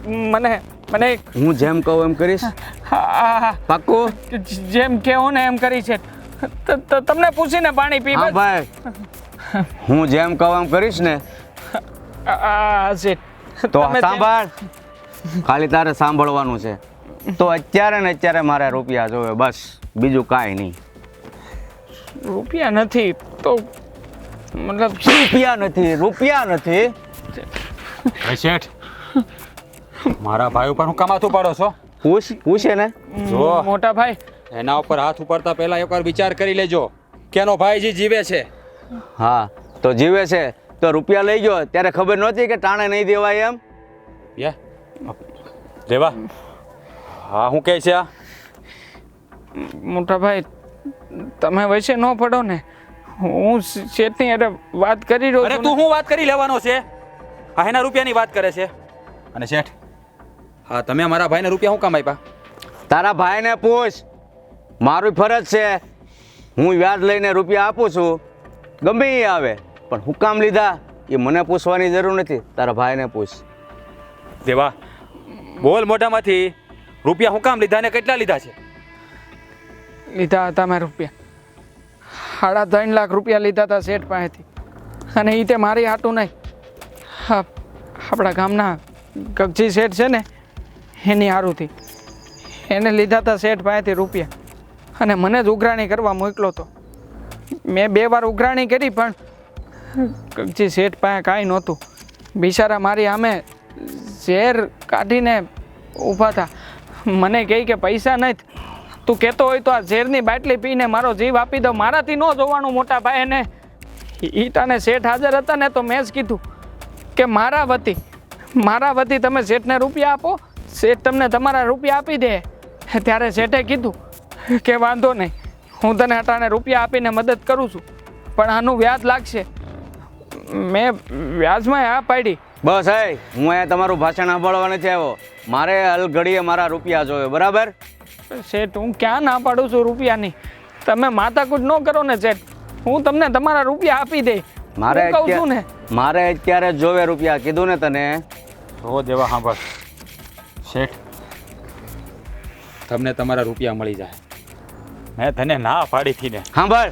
મને હું જેમ કહું એમ કરીશ? હા પાક્કું? જેમ કહો ને એમ કરી છે. તમને પૂછીને પાણી પી. હા ભાઈ, હું જેમ કહું એમ કરીશ ને? શેઠ તો સાંભળ, ખાલી તારે સાંભળવાનું છે. તો અત્યારે ને અત્યારે મારે રૂપિયા જોવે બસ, બીજું કાંઈ નહીં. રૂપિયા નથી તો મતલબ રૂપિયા નથી. શેઠ, મારા ભાઈ ઉપર હું કમાતું પાડો છો? પૂછે ને. જો મોટા ભાઈ, એના ઉપર હાથ ઉપાડતા પહેલા એકવાર વિચાર કરી લેજો કેનો ભાઈજી જીવે છે. હા તો જીવે છે તો રૂપિયા લઈ ગયો ત્યારે ખબર નહોતી કે ટાણે નહીં દેવાય એમ? દેવા હા હું કહે છે આ? મોટા ભાઈ તમે વચ્ચે ન પડો ને, હું શેઠની અરે વાત કરી રહ્યો અરે છું. તું હું વાત કરી લેવાનો છે? હા એના રૂપિયાની વાત કરે છે. અને શેઠ, હા તમે મારા ભાઈને રૂપિયા શું કામ આપ્યા? તારા ભાઈને પૂછ. મારું ફરજ છે, હું વ્યાજ લઈને રૂપિયા આપું છું, ગમે એ આવે. પણ હું કામ લીધા એ મને પૂછવાની જરૂર નથી, તારા ભાઈને પૂછ. દેવા બોલ મોઢામાંથી, રૂપિયા હું કામ લીધા ને કેટલા લીધા છે? લીધા હતા મેં રૂપિયા 3.5 લાખ રૂપિયા લીધા હતા શેઠ પાસેથી. અને એ તે મારી હાટું નહીં, હા આપણા ગામના ગગજી શેઠ છે ને એની હારુંથી એને લીધા હતા શેઠ પાસેથી રૂપિયા. અને મને જ ઉઘરાણી કરવા મોકલો હતો. મેં 2 વાર ઉઘરાણી કરી પણ ગગજી શેઠ પાસે કાંઈ નહોતું. બિચારા મારી સામે ઝેર કાઢીને ઊભા થા. મને કહે કે પૈસા નથી. તું કહેતો હોય તો આ ઝેરની બાટલી પીને મારો જીવ આપી દો. મારાથી ન જોવાનું મોટા ભાઈ. એને ઈટાને શેઠ હાજર હતા ને તો મેં જ કીધું કે મારા વતી તમે શેઠને રૂપિયા આપો, શેઠ તમને તમારા રૂપિયા આપી દે. ત્યારે શેઠે કીધું કે વાંધો નહીં, હું તને અટાણે રૂપિયા આપીને મદદ કરું છું, પણ આનું વ્યાજ લાગશે. મેં વ્યાજમાં હા પાડી. બસ હે, હું અહીંયા તમારું ભાષણ સાંભળવા નથી આવ્યો. મારે હલઘડીએ મારા રૂપિયા જોવે, બરાબર? શેઠ હું ક્યાં ના પાડું છું રૂપિયાની? તમે માથાકૂટ ન કરો ને શેઠ, હું તમને તમારા રૂપિયા આપી દે. મારે હું કહું છું ને. મારે અત્યારે જોવે રૂપિયા, કીધું ને તને. જો દેવા સાંભળ શેઠ, તમને તમારા રૂપિયા મળી જાય. મેં તને ના પાડી હતી ને. સાંભળ,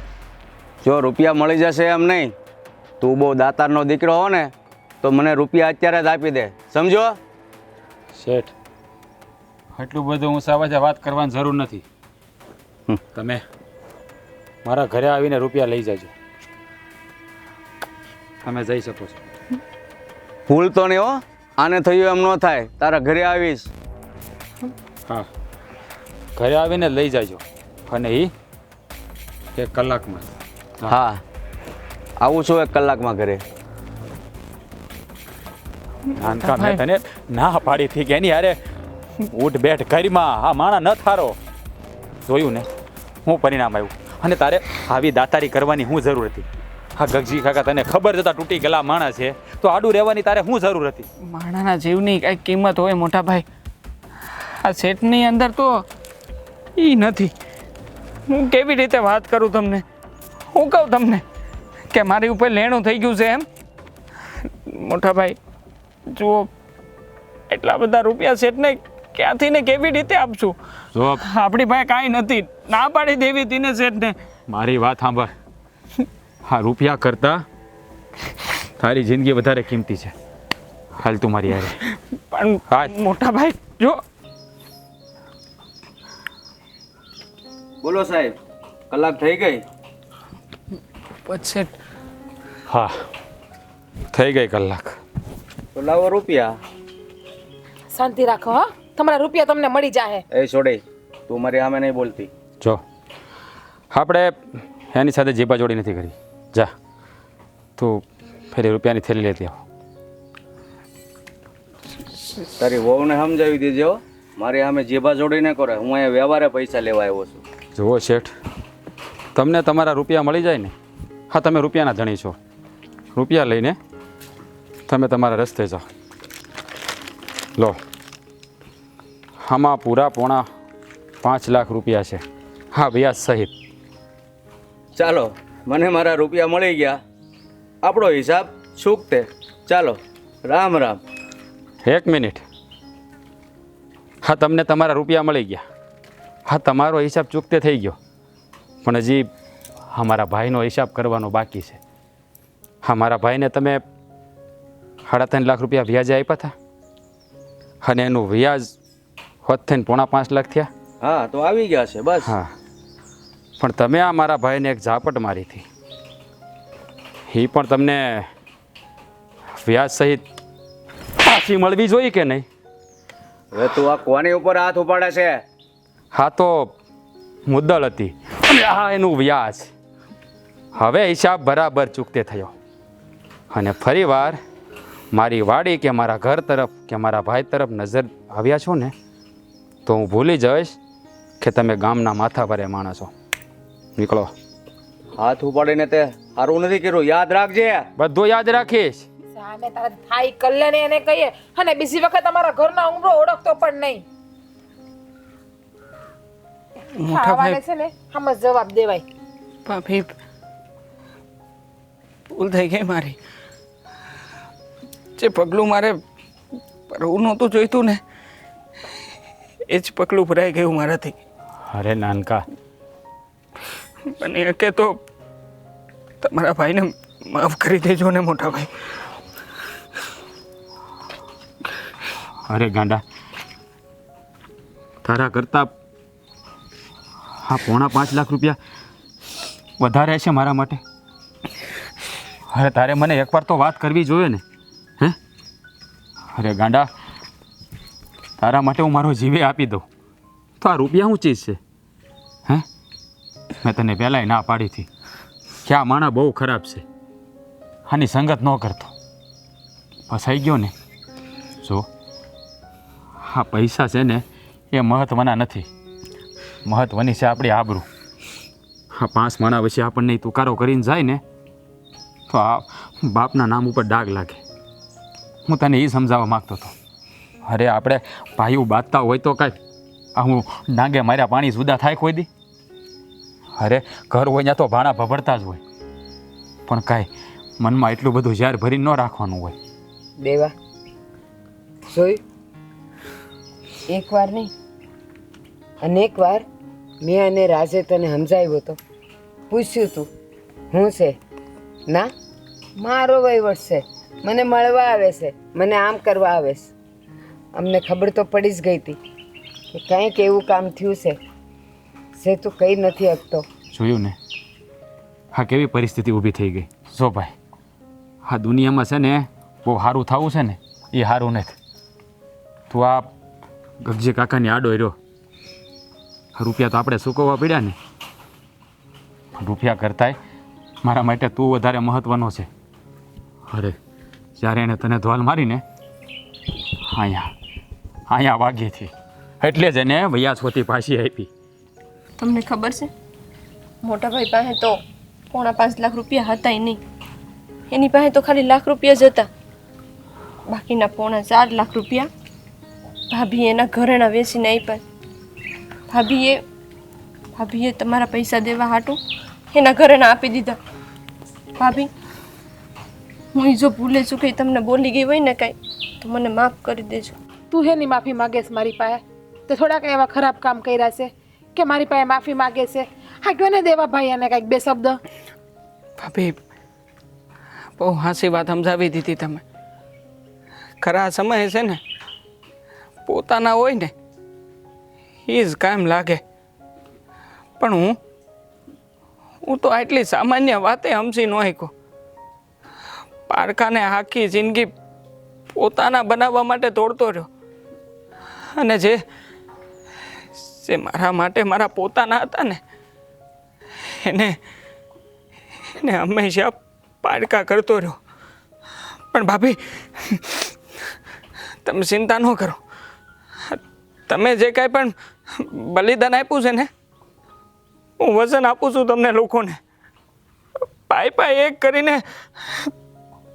જો રૂપિયા મળી જશે એમ નહીં, તું બહુ દાતારનો દીકરો હો ને તો મને રૂપિયા અત્યારે જ આપી દે, સમજો? શેઠ, એટલું બધું હું સાવાજા વાત કરવાની જરૂર નથી. તમે મારા ઘરે આવીને રૂપિયા લઈ જાજો. તમે જઈ શકો છો. ભૂલ તો નહીં હો, આને થયું એમ ન થાય. તારા ઘરે આવીશ. હા, ઘરે આવીને લઈ જાજો. અને એ 1 કલાકમાં. હા, આવું છું 1 કલાકમાં ઘરે. નાનકા મેં તને ના પાડી હતી કે એની હારે ઉઠ બેઠ ઘરમાં આ માણા ન થારો. જોયું ને હું પરિણામ આવ્યું. અને તારે આવી દાતારી કરવાની શું જરૂર હતી? હા ગગજી કાકા, તને ખબર જતા તૂટી ગયેલા માણસ છે તો આડું રહેવાની તારે શું જરૂર હતી? માણાના જીવની કાંઈક કિંમત હોય મોટા ભાઈ. આ શેઠની અંદર તો એ નથી. હું કેવી રીતે વાત કરું તમને? હું કહું તમને કે મારી ઉપર લેણું થઈ ગયું છે એમ? મોટા ભાઈ જુઓ, એટલા બધા રૂપિયા શેઠને ક્યાંથી ને કેવી રીતે આપશું? જો આપણી પાસે કાંઈ નથી, ના પાડી દેવી હતી ને શેઠને. મારી વાત સાંભળ, હા રૂપિયા કરતાં તારી જિંદગી વધારે કિંમતી છે. હાલ તું મારી યારે. પણ મોટા ભાઈ જો. બોલો સાહેબ, કલાક થઈ ગઈ? પછી હા થઈ ગઈ કલાક. તો લાવો રૂપિયા. શાંતિ રાખો હા, તમારા રૂપિયા તમને મળી જાહે. એ છોડી, તું મારી સામે નહીં બોલતી. જો આપણે એની સાથે જીબાજોડી નથી કરી. જા તું ફરી રૂપિયાની થેલી લેતી આવ. તારી વહુને સમજાવી દેજો, મારી સામે જીભા જોડીને કરે. હું અહીંયા વ્યવહારે પૈસા લેવા આવ્યો છું. જુઓ શેઠ, તમને તમારા રૂપિયા મળી જાય ને, હા તમે રૂપિયાના ધણી છો, રૂપિયા લઈને તમે તમારા રસ્તે જાઓ. લો, આમાં પૂરા પોણા 5 લાખ રૂપિયા છે. હા વ્યાજ સહિત. ચાલો, મને મારા રૂપિયા મળી ગયા. આપણો હિસાબ ચૂકતે. ચાલો, રામ રામ. 1 મિનિટ. હા તમને તમારા રૂપિયા મળી ગયા. હા તમારો હિસાબ ચૂકતે થઈ ગયો, પણ હજી અમારા ભાઈનો હિસાબ કરવાનો બાકી છે. હા મારા ભાઈને તમે 3.5 લાખ રૂપિયા વ્યાજે આપ્યા હતા, અને એનું વ્યાજ હોત થઈને પોણા 5 લાખ થયા. હા, તો આવી ગયા છે બસ. હા, પણ તમે આ મારા ભાઈને એક ઝાપટ મારી હતી, એ પણ તમને વ્યાજ સહિત પાછી મળવી જોઈએ કે નહીં? હવે તું આ કોની ઉપર હાથ ઉપાડે છે? હા તો મુદ્દલ હતી અને આ એનું વ્યાજ. હવે હિસાબ બરાબર ચૂકતે થયો, અને ફરીવાર મારી વાડી કે મારા ઘર તરફ કે મારા ભાઈ તરફ નજર આવ્યા છો ને તો હું ભૂલી જઈશ કે તમે ગામના માથા ભરે માણસ છો. નીકળો. હાથ ઉપાડીને તે સારું નથી કર્યું, યાદ રાખજે. બધું યાદ રાખીશ. સામે તારા થાય કલ્યાણ એને કહીએ, અને બીજી વખત અમારા ઘરના ઉમરો ઓળખતો પણ નહીં. મોટા ભાઈ ખાવાને છે ને આમ જ જવાબ દેવાય. ભાભી ભૂલ થઈ ગઈ મારી. જે પગલું મારે ભરવું નહોતું જોઈતું ને એ જ પગલું ભરાઈ ગયું મારાથી. અરે નાનકા, બની શકે તો તમારા ભાઈને માફ કરી દેજો ને મોટા ભાઈ. અરે ગાંડા, તારા કરતા હા પોણા 5 લાખ રૂપિયા વધારે છે મારા માટે. અરે તારે મને એકવાર તો વાત કરવી જોઈએ ને. હે અરે ગાંડા, તારા માટે હું મારો જીવે આપી દઉં તો આ રૂપિયા શું ચીજ છે? હે, મેં તને પહેલાંય ના પાડી હતી કે આ માણા બહુ ખરાબ છે, આની સંગત ન કરતો. ફસાઈ ગયો ને. જો આ પૈસા છે ને એ મહત્ત્વના નથી, મહત્ત્વની છે આપણી આબરૂ. આ 5 માણા વચ્ચે આપણને ઈ તુકારો કરીને જાય ને તો આ બાપના નામ ઉપર ડાઘ લાગે. હું તને એ સમજાવવા માગતો હતો. અરે આપણે ભાઈઓ બાંધતા હોય તો કાંઈ આ હું ડાંગે માર્યા પાણી જુદા થાય કોઈ દી? અરે ઘર હોય ત્યાં તો ભાણા ભભડતા જ હોય, પણ કાંઈ મનમાં એટલું બધું ઝેર ભરીને ન રાખવાનું હોય. દેવા જોયું, એકવાર નહીં અનેક વાર મેં અને રાજે તને સમજાવ્યો હતો, પૂછ્યું તું હું છે ના મારો વહીવટ છે, મને મળવા આવે છે, મને આમ કરવા આવે છે. અમને ખબર તો પડી જ ગઈ હતી કે કંઈક એવું કામ થયું છે જે તું કંઈ નથી શકતો. જોયું ને હા કેવી પરિસ્થિતિ ઊભી થઈ ગઈ. જો ભાઈ આ દુનિયામાં છે ને બહુ સારું થવું છે ને એ સારું નથી. તું આ ગગજી કાકાની આડો રહ્યો, રૂપિયા તો આપણે ચૂકવવા પડ્યા ને, રૂપિયા કરતાંય મારા માટે તું વધારે મહત્ત્વનો છે. અરે જ્યારે એણે તને ધ્વાલ મારીને અહીંયા વાગીથી એટલે જ એને વૈયા છોતી પાછી આપી. તમને ખબર છે મોટા ભાઈ પાસે તો 4.5 લાખ રૂપિયા હતાય નહીં, એની પાસે તો ખાલી લાખ રૂપિયા જ હતા. બાકીના 4.5 લાખ રૂપિયા ભાભીએ એના ઘરેણા વેચીને આપ્યા. ભાભીએ તમારા પૈસા દેવા હાટું એના ઘરેણા આપી દીધા. ભાભી હું ઈ જો ભૂલે ચૂકી તમને બોલી ગઈ હોય ને કાંઈ તો મને માફ કરી દેજો. તું હેની માફી માગેશ મારી પાસે? તે થોડાક એવા ખરાબ કામ કર્યા છે કે મારી પાસે માફી માગે છે? હા કયો ને દેવા ભાઈ એને કાંઈક 2 શબ્દ. ભાભી બહુ હાસી વાત સમજાવી દીધી તમે. ખરા સમયે છે ને પોતાના હોય ને એ જ કામ લાગે, પણ હું તો આટલી સામાન્ય વાતે સમજી ન શક્યો. પારકાને આખી જિંદગી પોતાના બનાવવા માટે દોડતો રહ્યો, અને જે મારા માટે મારા પોતાના હતા ને એને હંમેશા પારકા કરતો રહ્યો. પણ ભાભી તમે ચિંતા ન કરો, તમે જે કાંઈ પણ બલિદાન આપ્યું છે ને હું વચન આપું છું તમને લોકોને. પાય એક કરીને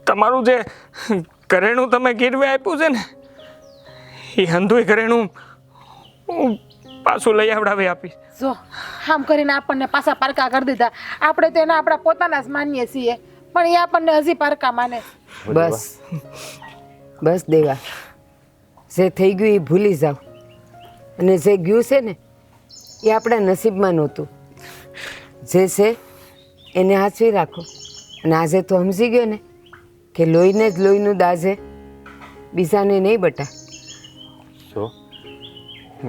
તમારું જે ઘરેણું તમે ગીરવે આપ્યું છે ને એ હંધુય ઘરેણું હું પાછું લઈ આવડાવી આપીશ. જો આમ કરીને આપણને પાછા પારકા કરી દીધા. આપણે તો એના આપણા પોતાના જ માનીએ છીએ, પણ એ આપણને હજી પારકા માને. બસ દેવા, જે થઈ ગયું એ ભૂલી જાઓ, અને જે ગયું છે ને એ આપણા નસીબમાં નહોતું. જે છે એને સાચવી રાખો. અને આજે તો સમજી ગયો ને કે લોહીને જ લોહીનું દાજે, બીજાને નહીં બટા. જો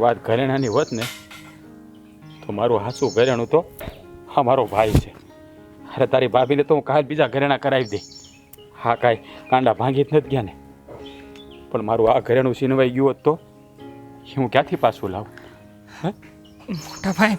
વાત ઘરેણાની હોત ને તો મારું હાસું ઘરેણું તો હા મારો ભાઈ છે. અરે તારી ભાભીને તો હું કાલ બીજા ઘરેણા કરાવી દે. હા કાંઈ કાંડા ભાંગી જ નથી ગયા ને, પણ મારું આ ઘરેણું છીનવાઈ ગયું હોત તો હું ક્યાંથી પાછું લાવું? મોટા ભાઈ